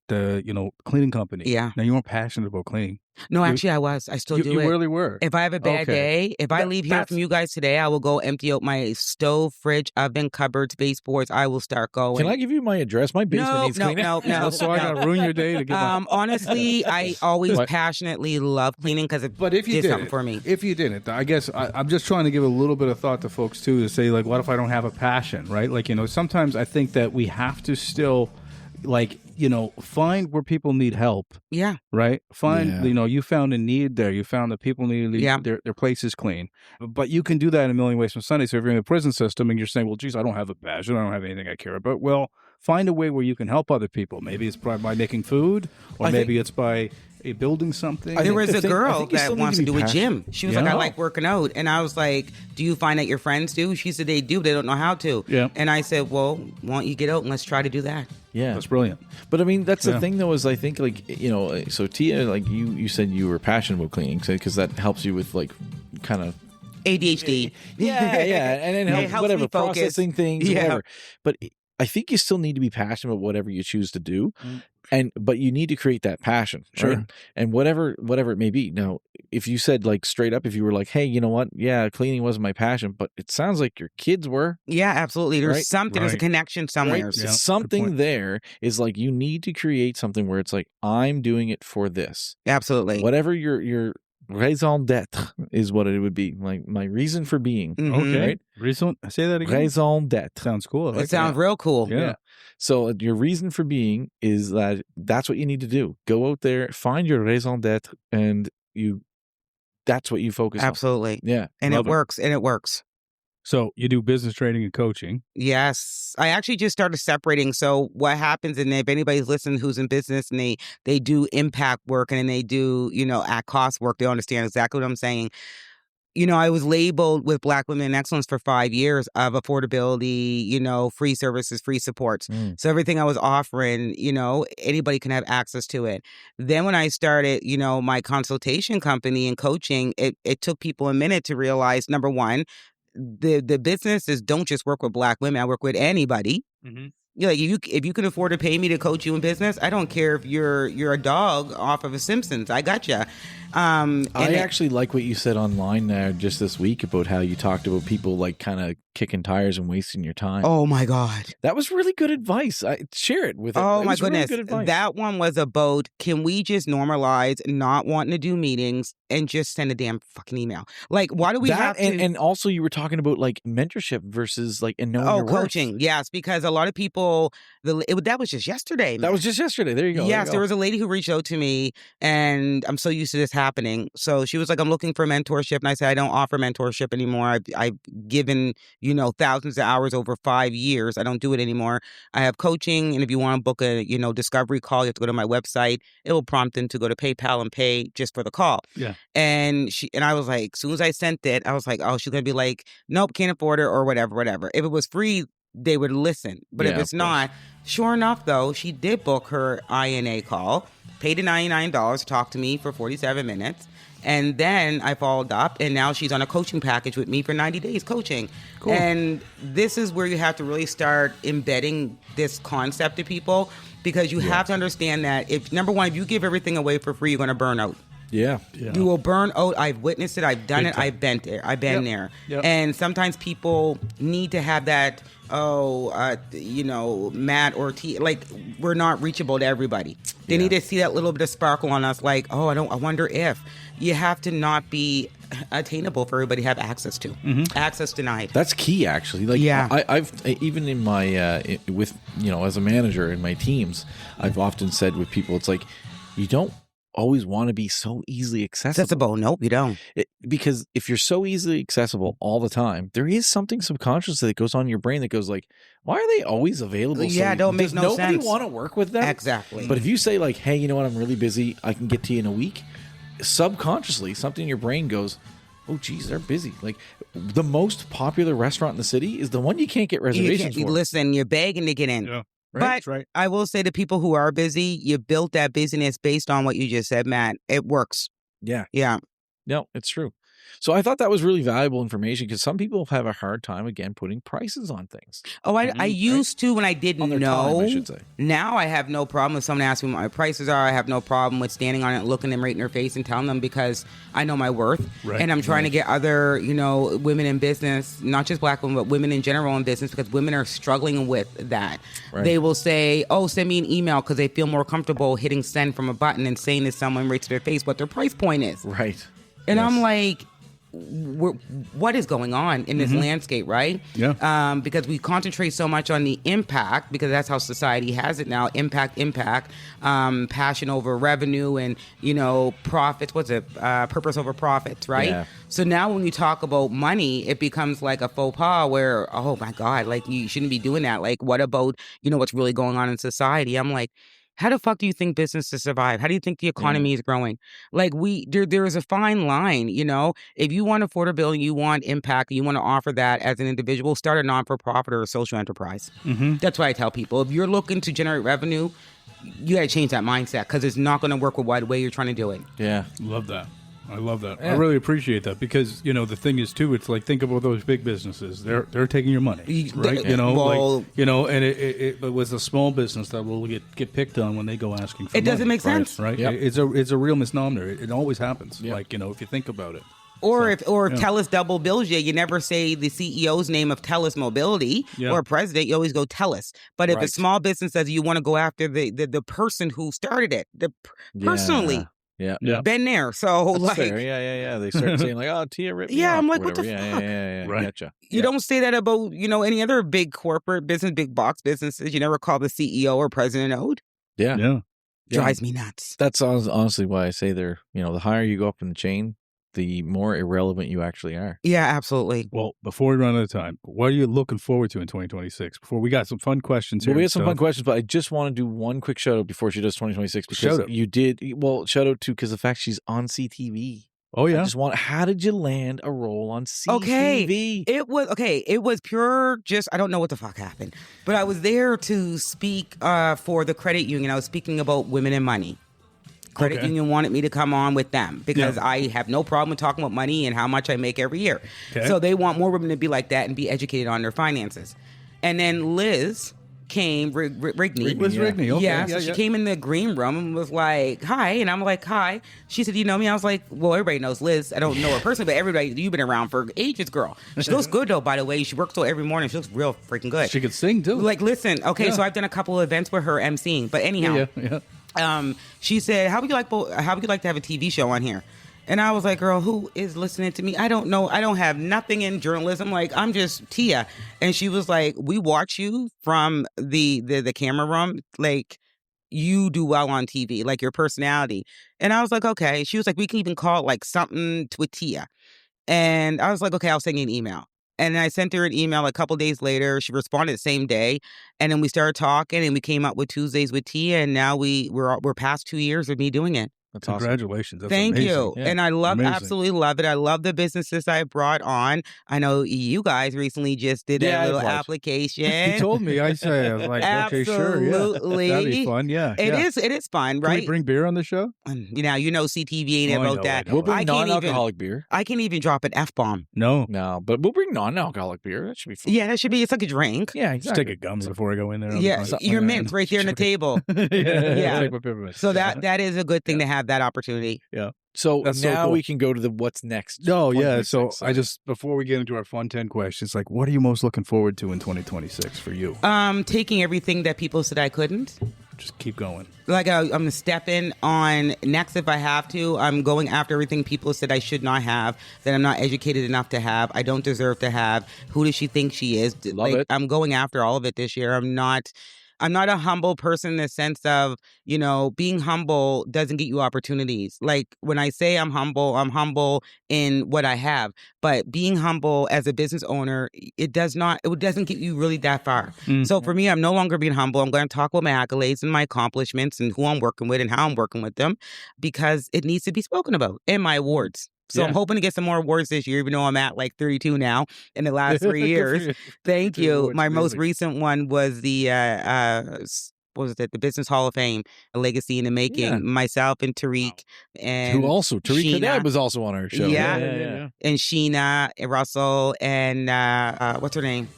cleaning company. Yeah. Now, you weren't passionate about cleaning. No, actually, I was. I still do it. You really were. If I have a bad day, if I leave here from you guys today, I will go empty out my stove, fridge, oven, cupboards, baseboards. I will start going. Can I give you my address? My basement needs cleaning. No. So I got to ruin your day to get honestly, I always passionately love cleaning because it did something for me. If you didn't, I guess I'm just trying to give a little bit of thought to folks, too, to say, like, what if I don't have a passion, right? Like, you know, sometimes I think that we have to still, like, you know, find where people need help. Yeah. Right? You know, you found a need there. You found that people need their places clean. But you can do that in a million ways from Sunday. So if you're in the prison system and you're saying, well, geez, I don't have a passion, I don't have anything I care about. Well, find a way where you can help other people. Maybe it's by making food, or maybe it's by building something. There was a girl that wants to do a gym. She was like, I like working out. And I was like, do you find that your friends do? She said they do. They don't know how to. Yeah. And I said, well, why don't you get out and let's try to do that? Yeah. That's brilliant. But I mean, that's the thing, though, is I think, like, you know, so Tia, like you said you were passionate about cleaning because that helps you with, like, kind of ADHD. Yeah. And then It helps whatever, me focus. processing things, whatever. But I think you still need to be passionate about whatever you choose to do. But you need to create that passion, sure, right? And whatever it may be. Now, if you said, like, straight up, if you were like, hey, you know what? Yeah, cleaning wasn't my passion, but it sounds like your kids were. Yeah, absolutely. There's something. There's a connection somewhere. Right? Yeah, something there is like, you need to create something where it's like, I'm doing it for this. Absolutely. Whatever your raison d'être is, what it would be, like my reason for being. Okay, right? Raison. Say that again. Raison d'être sounds cool. It sounds real cool. Yeah. So your reason for being is that's what you need to do. Go out there, find your raison d'être, and that's what you focus on. Absolutely. Yeah. And it works. And it works. So you do business training and coaching. Yes. I actually just started separating. So what happens, and if anybody's listening who's in business and they do impact work and then they do, you know, at cost work, they understand exactly what I'm saying. You know, I was labeled with Black Women in Excellence for 5 years of affordability, you know, free services, free supports. So everything I was offering, you know, anybody can have access to it. Then when I started, you know, my consultation company and coaching, it took people a minute to realize, number one, the businesses don't just work with Black women. I work with anybody. Like, if you can afford to pay me to coach you in business, I don't care if you're a dog off of a Simpsons. I got you. I actually like what you said online just this week about how you talked about people, like, kind of kicking tires and wasting your time. Oh my God, that was really good advice. I share it with. Oh my goodness, really good advice. That one was about, can we just normalize not wanting to do meetings and just send a damn fucking email? Like, why do we have to? And also, you were talking about, like, mentorship versus, like, and knowing your worth. Coaching. Yes, because a lot of people. That was just yesterday. Man. That was just yesterday. There you go. Yes, there was a lady who reached out to me, and I'm so used to this happening. So she was like, I'm looking for mentorship. And I said, I don't offer mentorship anymore. I've given, you know, thousands of hours over 5 years. I don't do it anymore. I have coaching. And if you want to book a, you know, discovery call, you have to go to my website. It will prompt them to go to PayPal and pay just for the call. Yeah. And I was like, as soon as I sent it, I was like, oh, she's going to be like, nope, can't afford it or whatever. If it was free, they would listen. But if it's not, sure enough, though, she did book her INA call, paid the $99 to talk to me for 47 minutes. And then I followed up, and now she's on a coaching package with me for 90 days coaching. Cool. And this is where you have to really start embedding this concept to people, because you have to understand that if you give everything away for free, you're going to burn out. Yeah. You will burn out. I've witnessed it. I've done it. I've been there. Yep. And sometimes people need to have that, you know, Matt or T, like, we're not reachable to everybody. They need to see that little bit of sparkle on us, like, I wonder if. You have to not be attainable for everybody to have access to. Access denied. That's key, actually. Like, I've even in my with, you know, as a manager in my teams, I've often said with people, it's like, you don't always want to be so easily accessible. Nope, you don't. Because if you're so easily accessible all the time, there is something subconscious that goes on in your brain that goes like, why are they always available? Yeah, don't make no sense. Does nobody want to work with them? Exactly. But if you say like, hey, you know what, I'm really busy, I can get to you in a week, subconsciously, something in your brain goes, oh, geez, they're busy. Like, the most popular restaurant in the city is the one you can't get reservations for. Listen, you're begging to get in. Yeah. Right, but I will say to people who are busy, you built that busyness based on what you just said, Matt. It works. Yeah. Yeah. No, it's true. So I thought that was really valuable information because some people have a hard time, again, putting prices on things. Oh, I used to when I didn't know. Time, I should say. Now I have no problem if someone asks me what my prices are. I have no problem with standing on it, looking them right in their face and telling them because I know my worth. Right. And I'm trying to get other, women in business, not just Black women, but women in general in business because women are struggling with that. Right. They will say, oh, send me an email because they feel more comfortable hitting send from a button and saying to someone right to their face what their price point is. Right. And I'm like, what is going on in this landscape, right? Yeah. Because we concentrate so much on the impact, because that's how society has it now. Impact, passion over revenue, and profits. What's it? Purpose over profits, right? Yeah. So now when we talk about money, it becomes like a faux pas where, oh my God, like you shouldn't be doing that. Like, what about what's really going on in society? I'm like, how the fuck do you think businesses survive? How do you think the economy is growing? Like there is a fine line, If you want affordability, you want impact, you want to offer that as an individual, start a non-for-profit or a social enterprise. Mm-hmm. That's what I tell people. If you're looking to generate revenue, you got to change that mindset because it's not going to work with the way you're trying to do it. Yeah. Love that. I love that. Yeah. I really appreciate that because the thing is too. It's like think about those big businesses. They're taking your money, right? And it was a small business that will get picked on when they go asking for. It doesn't make sense, right? Yep. It's a real misnomer. It always happens. Yep. Like if you think about it. Or TELUS double bills you never say the CEO's name of TELUS Mobility or president. You always go TELUS. But if a small business says you want to go after the person who started it, personally. Yeah. Been there. So that's fair. Yeah. They start saying like, oh, Tia ripped me off. I'm like, what the fuck? Yeah. Right. Gotcha. You don't say that about, any other big corporate business, big box businesses. You never call the CEO or president owed. Yeah. Drives me nuts. That's honestly why I say they're, the higher you go up in the chain, the more irrelevant you actually are. Yeah, absolutely. Well, before we run out of time, what are you looking forward to in 2026? Before we got some fun questions here. Well, we have some fun questions, but I just want to do one quick shout out before she does 2026 because you did. Well, shout out to because the fact she's on CTV. Oh yeah. How did you land a role on CTV? Okay. It was pure. Just I don't know what the fuck happened, but I was there to speak for the credit union. I was speaking about women and money. Credit union wanted me to come on with them because I have no problem with talking about money and how much I make every year. Okay. So they want more women to be like that and be educated on their finances. And then Liz came, Rigney. Liz Rigney, okay. Yeah, so she came in the green room and was like, hi. And I'm like, hi. She said, you know me? I was like, well, everybody knows Liz. I don't know her personally, but everybody, you've been around for ages, girl. She looks good, though, by the way. She works till every morning. She looks real freaking good. She could sing, too. Like, listen, so I've done a couple of events with her emceeing. But anyhow. Yeah. She said, how would you like to have a TV show on here? And I was like, girl, who is listening to me? I don't know. I don't have nothing in journalism. Like, I'm just Tia. And she was like, we watch you from the camera room. Like, you do well on TV, like your personality. And I was like, okay. She was like, we can even call it like something with Tia. And I was like, okay, I'll send you an email. And I sent her an email a couple days later. She responded the same day. And then we started talking and we came up with Tuesdays with Tia. And now we're past 2 years of me doing it. That's Congratulations. Awesome. That's Thank amazing. you. Yeah. And I absolutely love it. I love the businesses I brought on. I know you guys recently just did a little application. He told me. I was like, okay, sure. Yeah. That'd be fun. Yeah. It is fun, right? Can we bring beer on the show? CTV ain't about that. We'll bring non-alcoholic beer. I can't even drop an F-bomb. No, but we'll bring non-alcoholic beer. That should be fun. Yeah, that should be. It's like a drink. Yeah, exactly. Just take a gums before I go in there. Yeah, your mint right there on the table. Yeah. So that is a good thing to have that opportunity. Yeah. So now we can go to the what's next. Oh, yeah. So before we get into our fun 10 questions, like, what are you most looking forward to in 2026 for you? Taking everything that people said I couldn't. Just keep going. Like, I'm going to step in on next if I have to. I'm going after everything people said I should not have, that I'm not educated enough to have, I don't deserve to have. Who does she think she is? Love it. I'm going after all of it this year. I'm not I'm not a humble person in the sense of, being humble doesn't get you opportunities. Like when I say I'm humble in what I have. But being humble as a business owner, it doesn't get you really that far. So for me, I'm no longer being humble. I'm going to talk about my accolades and my accomplishments and who I'm working with and how I'm working with them, because it needs to be spoken about, and my awards. So I'm hoping to get some more awards this year, even though I'm at like 32 now in the last 3 years. Thank you. My most recent one was the what was it? The Business Hall of Fame, a legacy in the making. Yeah. Myself and Tariq and Tariq Kadeb was also on our show. Yeah. And Sheena and Russell and what's her name?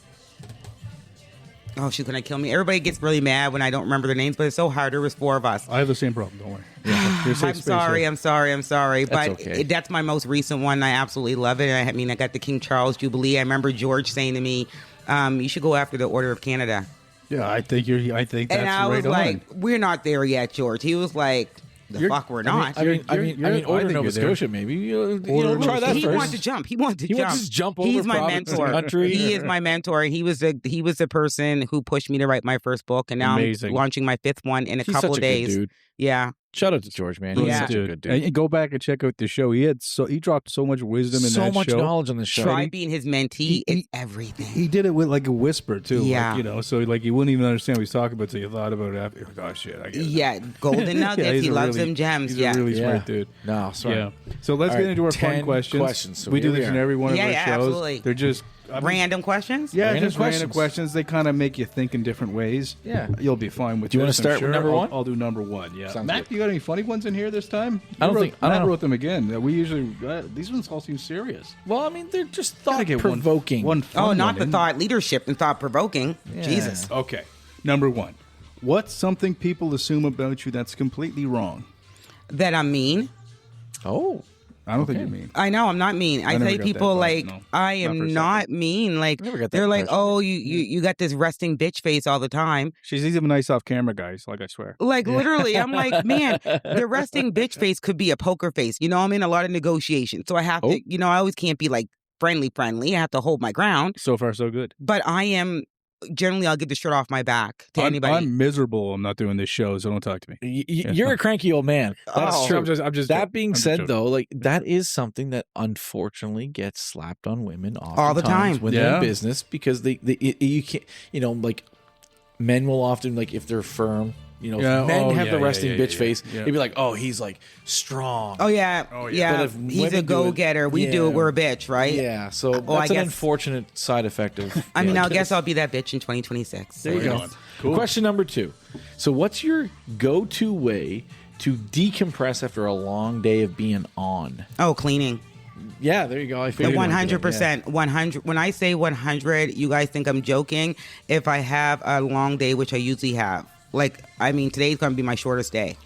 Oh, she's going to kill me. Everybody gets really mad when I don't remember their names, but it's so hard. There was 4 of us. I have the same problem. Don't worry. I'm sorry. But that's my most recent one. I absolutely love it. I mean, I got the King Charles Jubilee. I remember George saying to me, you should go after the Order of Canada. Yeah, I think that's right on. And I was like, we're not there yet, George. He was like, fuck, we're not. I mean, Order Nova Scotia, maybe. Try that first. He wanted to jump. He wanted to jump over. He's my mentor. Country. He is my mentor. He was the person who pushed me to write my first book, and now I'm launching my 5th one in a couple of days. Good dude. Yeah. Shout out to George, man. He's such a good dude. And go back and check out the show. He dropped so much wisdom in that show. So much knowledge on the show. Try being his mentee. It's everything. He did it with like a whisper too. Yeah. Like, so like you wouldn't even understand what he's talking about until you thought about it after. You're like, oh shit, I get it. Yeah, golden nuggets. He loves them gems. He's a really smart dude. No, sorry. Yeah. So let's get into our fun questions. So we do this in every one of our shows. Absolutely. They're just random questions? Yeah, just random questions. They kind of make you think in different ways. Yeah. You'll be fine with Do you want to start with number one? I'll do number one, yeah. Sounds Matt, good. you got any funny ones in here this time? I wrote them again. We usually, these ones all seem serious. Well, I mean, they're just thought-provoking. One fun not the thought leadership and thought-provoking. Yeah. Jesus. Okay. Number one. What's something people assume about you that's completely wrong? That I'm mean. Oh. I don't think you're mean. I know I'm not mean. I say people like I am not mean. Like they're like, oh, you got this resting bitch face all the time. She's even nice off camera, guys. Like I swear. Like literally, I'm like, man, the resting bitch face could be a poker face. I'm in a lot of negotiations, so I have to. I always can't be like friendly. I have to hold my ground. So far, so good. But I am. Generally, I'll get the shirt off my back to anybody. I'm miserable. I'm not doing this show, so don't talk to me. You're a cranky old man. That's true. I'm just that being said, though, like that is something that unfortunately gets slapped on women all the time when they're in business, because you can't. Like men will often, like, if they're firm. Men have the resting bitch face. Yeah. They'd be like, "Oh, he's like strong." Oh yeah. But if he's a go-getter. We do it. We're a bitch, right? Yeah. So that's an unfortunate side effect of. I mean, I guess I'll be that bitch in 2026. There you go. Cool. Question number 2. So, what's your go-to way to decompress after a long day of being on? Oh, cleaning. Yeah, there you go. I figured 100%. 100. When I say 100, you guys think I'm joking. If I have a long day, which I usually have. Like, I mean, today's going to be my shortest day.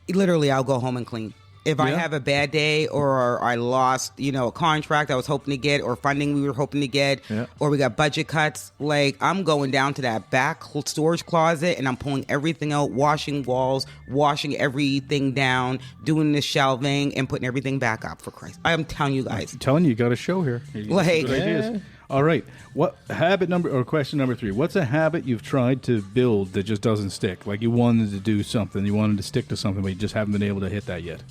Literally, I'll go home and clean. If I have a bad day or I lost, a contract I was hoping to get or funding we were hoping to get or we got budget cuts, like, I'm going down to that back storage closet and I'm pulling everything out, washing walls, washing everything down, doing the shelving and putting everything back up, for Christ. I'm telling you guys. I'm telling you, you got a show here. Like, good ideas. All right. Question number 3. What's a habit you've tried to build that just doesn't stick? Like you wanted to do something, you wanted to stick to something, but you just haven't been able to hit that yet.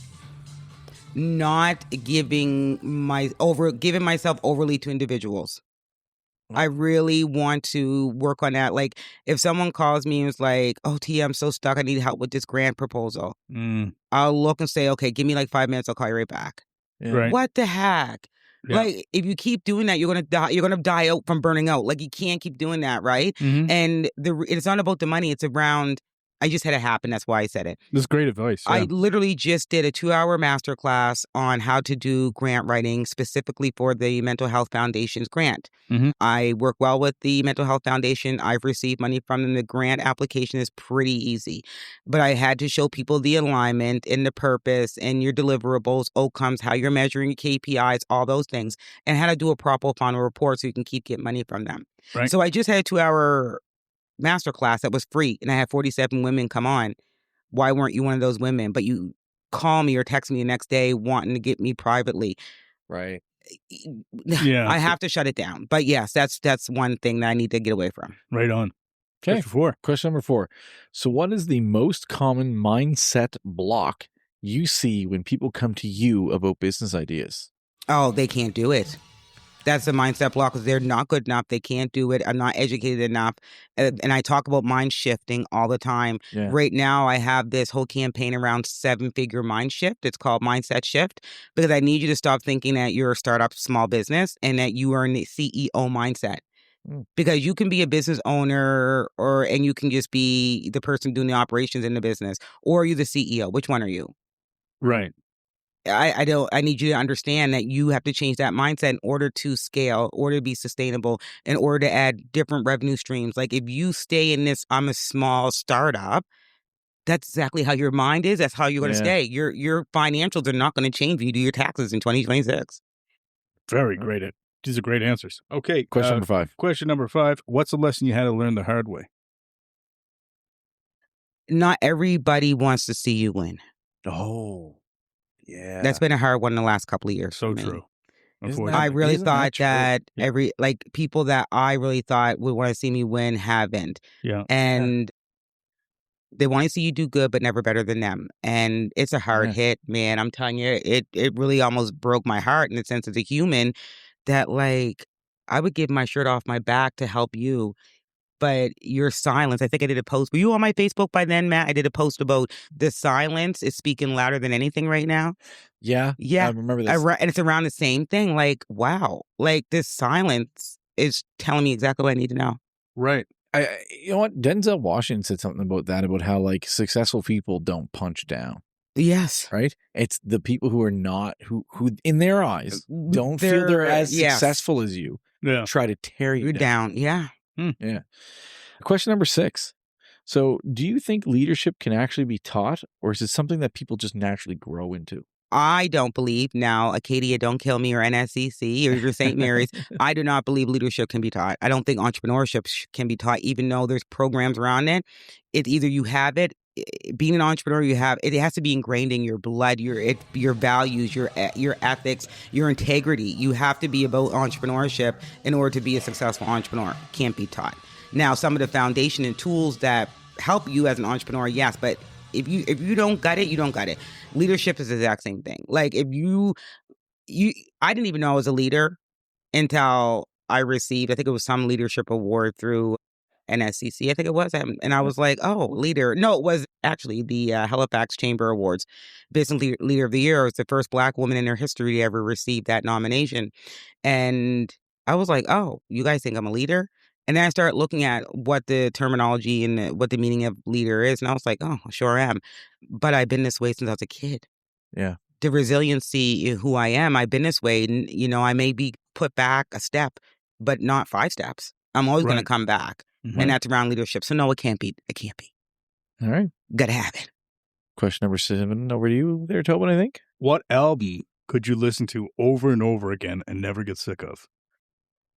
Not giving myself overly to individuals. I really want to work on that. Like if someone calls me and is like, "Oh, Tia, I'm so stuck. I need help with this grant proposal." I'll look and say, "Okay, give me like 5 minutes. I'll call you right back." Yeah. Right. What the heck? Yeah. Like, if you keep doing that, you're gonna die. You're gonna die out from burning out. Like, you can't keep doing that, right? Mm-hmm. And it's not about the money. It's around. I just had it happen. That's why I said it. That's great advice. Yeah. I literally just did a 2-hour masterclass on how to do grant writing specifically for the Mental Health Foundation's grant. Mm-hmm. I work well with the Mental Health Foundation. I've received money from them. The grant application is pretty easy. But I had to show people the alignment and the purpose and your deliverables, outcomes, how you're measuring your KPIs, all those things, and how to do a proper final report so you can keep getting money from them. Right. So I just had a 2-hour masterclass that was free, and I had 47 women come on. Why weren't you one of those women? But you call me or text me the next day wanting to get me privately. Right. Yeah. I have to shut it down. But yes, that's one thing that I need to get away from. Right on. Okay. Question 4. Question number 4. So what is the most common mindset block you see when people come to you about business ideas? Oh, they can't do it. That's the mindset block because they're not good enough. They can't do it. I'm not educated enough. And I talk about mind shifting all the time. Yeah. Right now, I have this whole campaign around 7-figure mind shift. It's called Mindset Shift because I need you to stop thinking that you're a startup small business and that you are in the CEO mindset. Because you can be a business owner and you can just be the person doing the operations in the business, or you're the CEO. Which one are you? Right. I need you to understand that you have to change that mindset in order to scale, in order to be sustainable, in order to add different revenue streams. Like if you stay in this, I'm a small startup, that's exactly how your mind is. That's how you're going to stay. Your financials are not going to change when you do your taxes in 2026. Very great. These are great answers. Okay. Question number 5. Question number 5. What's a lesson you had to learn the hard way? Not everybody wants to see you win. Oh, yeah. That's been a hard one in the last couple of years. So true. I really thought that Yeah. people that I really thought would want to see me win haven't. Yeah. And they want to see you do good, but never better than them. And it's a hard hit, man. I'm telling you, it really almost broke my heart in the sense as a human that like I would give my shirt off my back to help you. But your silence, I think I did a post. Were you on my Facebook by then, Matt? I did a post about the silence is speaking louder than anything right now. Yeah. Yeah. I remember this. And it's around the same thing. Like, wow. Like this silence is telling me exactly what I need to know. Right. You know what? Denzel Washington said something about that, about how like successful people don't punch down. Yes. Right? It's the people who are not, who in their eyes don't feel they're as successful as you. Yeah. Try to tear you down. Yeah. Yeah. Question number 6. So do you think leadership can actually be taught, or is it something that people just naturally grow into? I don't believe now, Acadia Don't Kill Me or NSCC or your St. Mary's, I do not believe leadership can be taught. I don't think entrepreneurship can be taught, even though there's programs around it. It's either you have it, being an entrepreneur, it has to be ingrained in your blood, your values, your ethics, your integrity. You have to be about entrepreneurship in order to be a successful entrepreneur. Can't be taught. Now, some of the foundation and tools that help you as an entrepreneur, yes, but if you don't got it, you don't got it. Leadership is the exact same thing. Like if I didn't even know I was a leader until I received, I think it was some leadership award through NSCC, I think it was. And I was like, oh, leader. No, it was actually the Halifax Chamber Awards. Business Leader of the Year. I was the first Black woman in their history to ever receive that nomination. And I was like, oh, you guys think I'm a leader? And then I started looking at what the terminology and what the meaning of leader is. And I was like, oh, sure am. But I've been this way since I was a kid. Yeah. The resiliency in who I am, I've been this way. And, I may be put back a step, but not 5 steps. I'm always going to come back. Mm-hmm. And that's around leadership. So no, it can't be. It can't be. All right. Gotta have it. Question number 7. Over to you there, Tobin, I think. What album could you listen to over and over again and never get sick of?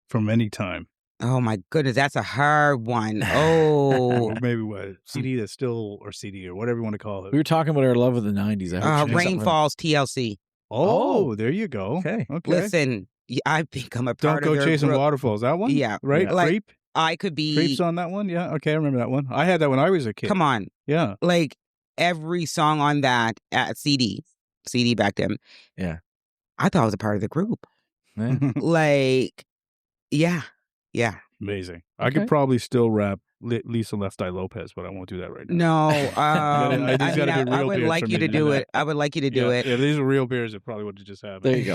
From any time. Oh my goodness, that's a hard one. Oh. Or maybe what? CD that's still, or CD or whatever you want to call it. We were talking about our love of the 90s. I hope Rain Falls, TLC. Oh, there you go. Okay. Listen, I think I'm a part Don't of Go Chasing Waterfalls. That one? Yeah. Right? Like, Creep? I could be... Creep's on that one? Yeah. Okay, I remember that one. I had that when I was a kid. Come on. Yeah. Like, every song on that at CD back then. Yeah. I thought I was a part of the group. Yeah. Like, yeah. Amazing. I could probably still rap Lisa Left Eye Lopez, but I won't do that right now. No, I would like you to do it. I would like you to do it. If these were real beers, it probably would have just happened. There you go.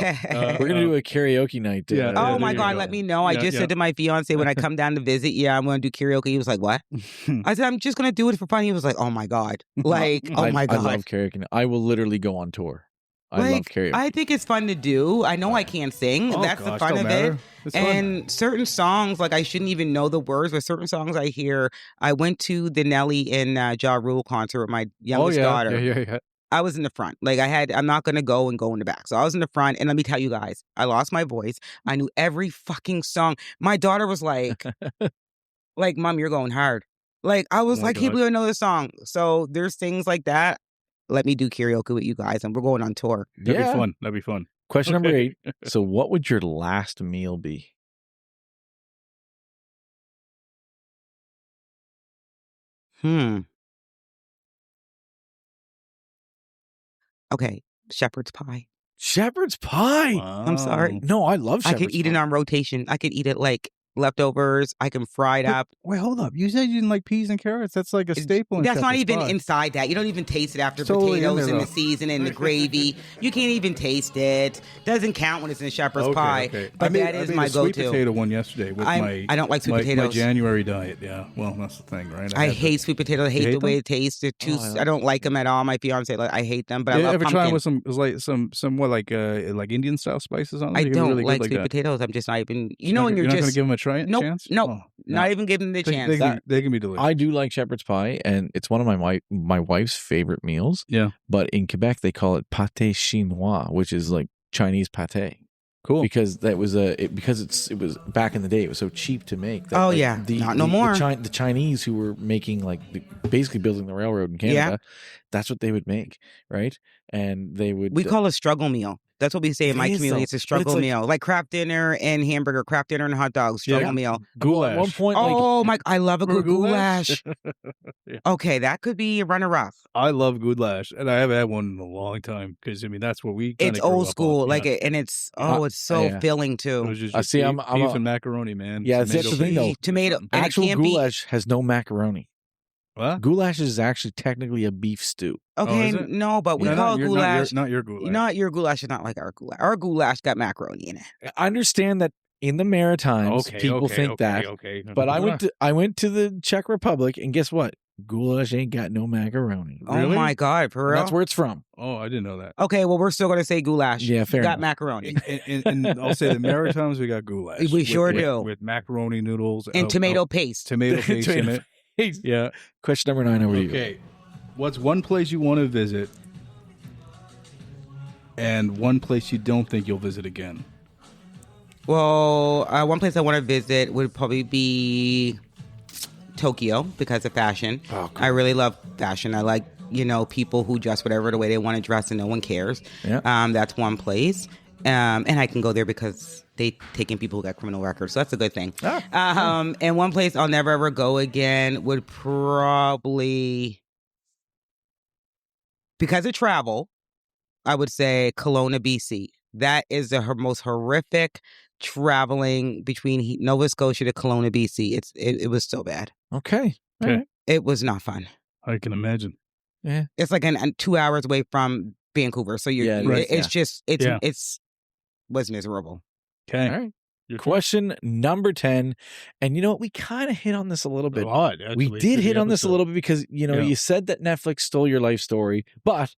We're going to do a karaoke night. Oh my God, let me know. I just said to my fiance when I come down to visit, I'm going to do karaoke. He was like, what? I said, I'm just going to do it for fun. He was like, oh my God. Like, oh my God. I love karaoke. I will literally go on tour. I love karaoke. I think it's fun to do. I know I can't sing. That's the fun of it. And certain songs, like I shouldn't even know the words, but certain songs I hear. I went to the Nelly and Ja Rule concert with my youngest daughter. Yeah. I was in the front. Like I'm not going to go in the back. So I was in the front. And let me tell you guys, I lost my voice. I knew every fucking song. My daughter was like, Mom, you're going hard. Like I was like, can't believe I know this song. So there's things like that. Let me do karaoke with you guys, and we're going on tour. That'd be fun. Question number 8. So what would your last meal be? Okay, shepherd's pie. Shepherd's pie. Wow. I'm sorry. No, I love shepherd's pie. I could eat it on rotation. I could eat it like leftovers. I can fry it up. Wait, hold up. You said you didn't like peas and carrots? That's like a staple in That's not shepherd's even pie. inside that. You don't even taste it after Totally potatoes in there, and the seasoning and the gravy. You can't even taste it. Doesn't count when it's in shepherd's pie. Okay. But I that is made my a sweet go-to. potato one yesterday with I don't like sweet my potatoes. January diet. Yeah, well, that's the thing, right? I hate sweet potatoes. I hate the way it tastes. They're too. I don't like them at all. My fiance, I hate them. But I love ever pumpkin. try with some what like Indian style spices on them? I They can be don't really like good sweet that. potatoes. I'm just not even. You're when you're not just going to give them a chance? Nope. Oh, Not even give them the chance. They can be delicious. I do like shepherd's pie, and it's one of my wife's favorite meals. Yeah. But in Quebec, they call it pâté chinois, which is like Chinese pâté. Cool. Because that was it was back in the day. It was so cheap to make. That, Not no more. The Chinese who were making basically building the railroad in Canada, that's what they would make, right? And they would. We call it a struggle meal. That's what we say in my community. It's a struggle meal, like craft dinner and hamburger, craft dinner and hot dogs, struggle meal. Goulash. At one point, I love a good goulash. Yeah. Okay, that could be a runner-up. I love goulash, and I haven't had one in a long time because that's what we. It's old school, and it's it's so filling too. It was just see, I'm beef and macaroni, man. Yeah, that's the thing though. Tomato. Actual goulash has no macaroni. What? Goulash is actually technically a beef stew. Okay, no, but we call it goulash. Not your goulash. Not your goulash is not like our goulash. Our goulash got macaroni in it. I understand that in the Maritimes, people think that. Okay. But I went to the Czech Republic, and guess what? Goulash ain't got no macaroni. Really? Oh my God, for real? That's where it's from. Oh, I didn't know that. Okay, well, we're still going to say goulash. Yeah, fair enough. Got macaroni. And I'll say the Maritimes, we got goulash. We sure do. With macaroni noodles. And tomato paste. Tomato paste in it. Yeah. Question number 9 over to you. Okay. What's one place you want to visit and one place you don't think you'll visit again? Well, one place I want to visit would probably be Tokyo because of fashion. Oh, cool. I really love fashion. I like, people who dress whatever the way they want to dress and no one cares. Yeah. That's one place. And I can go there because they take in people who got criminal records. So that's a good thing. And one place I'll never ever go again would probably, because of travel, I would say Kelowna, BC. That is the most horrific traveling between Nova Scotia to Kelowna, BC. It was so bad. Okay. Okay. It was not fun. I can imagine. Yeah. It's like 2 hours away from Vancouver. So it's was miserable. Okay. All right. Question number 10. And you know what? We kind of hit on this a little bit. We did hit on this a little bit because, you said that Netflix stole your life story. But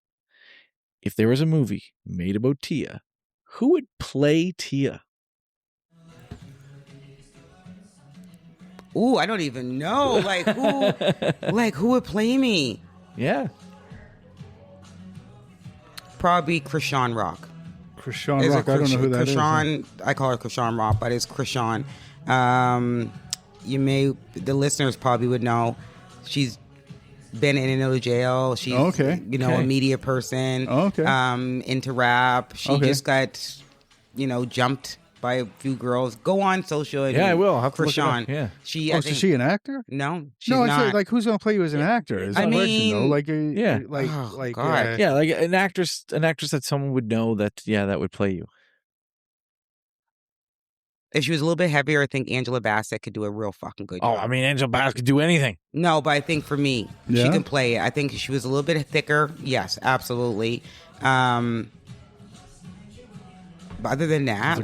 if there was a movie made about Tia, who would play Tia? Ooh, I don't even know. Who would play me? Yeah. Probably Krishan Rock. Krishan Rock. I don't know who that is. I call her Krishan Rock, but it's Krishan. The listeners probably would know. She's been in and out of jail. She's a media person. Into rap. She just got, jumped by a few girls. Go on social. Yeah, I will. I'll have to look it up. Krishan. Yeah. Is she an actor? No, she's no. not. Like who's going to play you as an actor? Is the question, though? Like an actress that someone would know that would play you. If she was a little bit heavier, I think Angela Bassett could do a real fucking good job. Oh, I mean, Angela Bassett could do anything. No, but I think for me, she can play it. I think if she was a little bit thicker. Yes, absolutely. But other than that,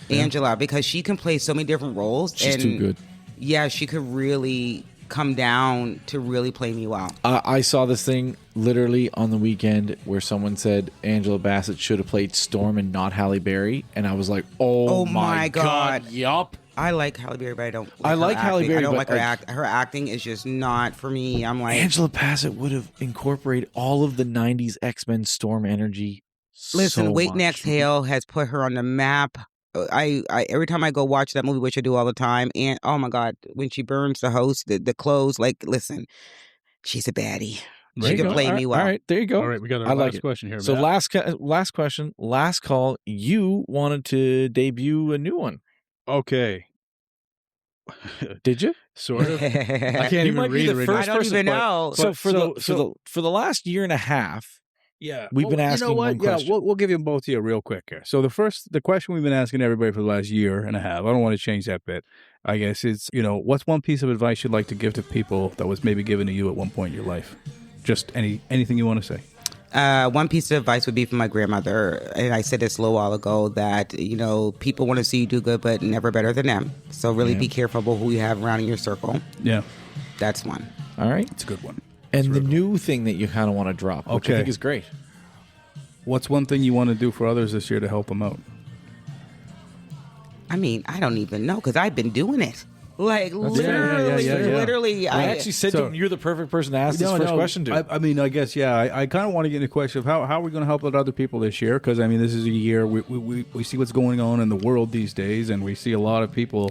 Angela, because she can play so many different roles. She's too good. Yeah, she could really come down to really play me well. I saw this thing literally on the weekend where someone said Angela Bassett should have played Storm and not Halle Berry, and I was like, oh my God, yup. I like Halle Berry, but I don't. I like Halle Berry. I don't like her act. Her acting is just not for me. I'm like, Angela Bassett would have incorporated all of the '90s X-Men Storm energy. Listen, Wait and Exhale has put her on the map. I every time I go watch that movie, which I do all the time, and oh my God, when she burns the house, the clothes, listen, she's a baddie. She can play me well. All right, there you go. All right, we got our last question here. So Matt. last question, last call. You wanted to debut a new one. Okay. Did you? Sort of. I can't You even might be read the it. first I don't person, even but- know. So for the last year and a half, Yeah, we've been asking one question. Yeah, we'll give you both here real quick here. So the question we've been asking everybody for the last year and a half, I don't want to change that bit. I guess it's, what's one piece of advice you'd like to give to people that was maybe given to you at one point in your life? Just anything you want to say. One piece of advice would be from my grandmother, and I said this a little while ago, that, people want to see you do good, but never better than them. So really be careful about who you have around in your circle. Yeah. That's one. All right. It's a good one. And the new thing that you kind of want to drop, which I think is great. What's one thing you want to do for others this year to help them out? I mean, I don't even know, because I've been doing it. Like, literally. I actually said to him, you're the perfect person to ask this first question to. I mean, I guess, I kind of want to get into the question of how are we going to help out other people this year? Because, I mean, this is a year we see what's going on in the world these days, and we see a lot of people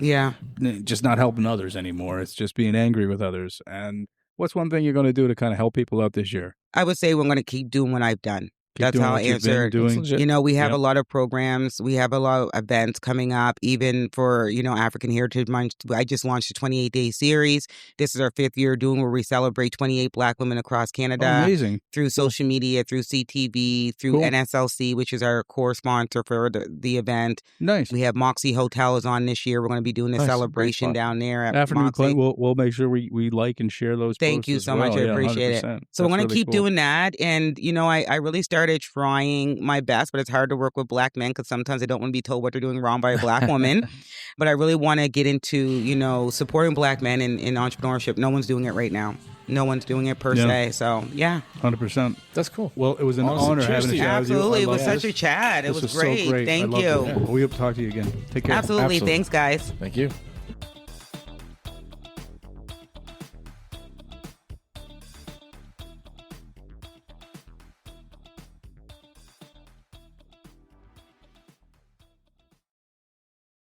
just not helping others anymore. It's just being angry with others. And what's one thing you're going to do to kind of help people out this year? I would say we're going to keep doing what I've done. That's how I answered. We have a lot of programs. We have a lot of events coming up, even for, African Heritage Month. I just launched a 28-day series. This is our 5th year doing where we celebrate 28 Black women across Canada. Amazing. Through social media, through CTV, through NSLC, which is our core sponsor for the event. Nice. We have Moxie Hotels on this year. We're going to be doing a celebration down there at After Moxie. we'll make sure we like and share those posts. Thank you so much. I appreciate it. So we're going to keep doing that. And, I really started trying my best, but it's hard to work with Black men because sometimes I don't want to be told what they're doing wrong by a Black woman. But I really want to get into, supporting Black men in entrepreneurship. No one's doing it right now. No one's doing it per se. So, 100%. That's cool. Well, it was an honor having a chat with you. Absolutely. It was such a chat. It was great. So great. Thank you. We hope to talk to you again. Take care. Absolutely. Thanks, guys. Thank you.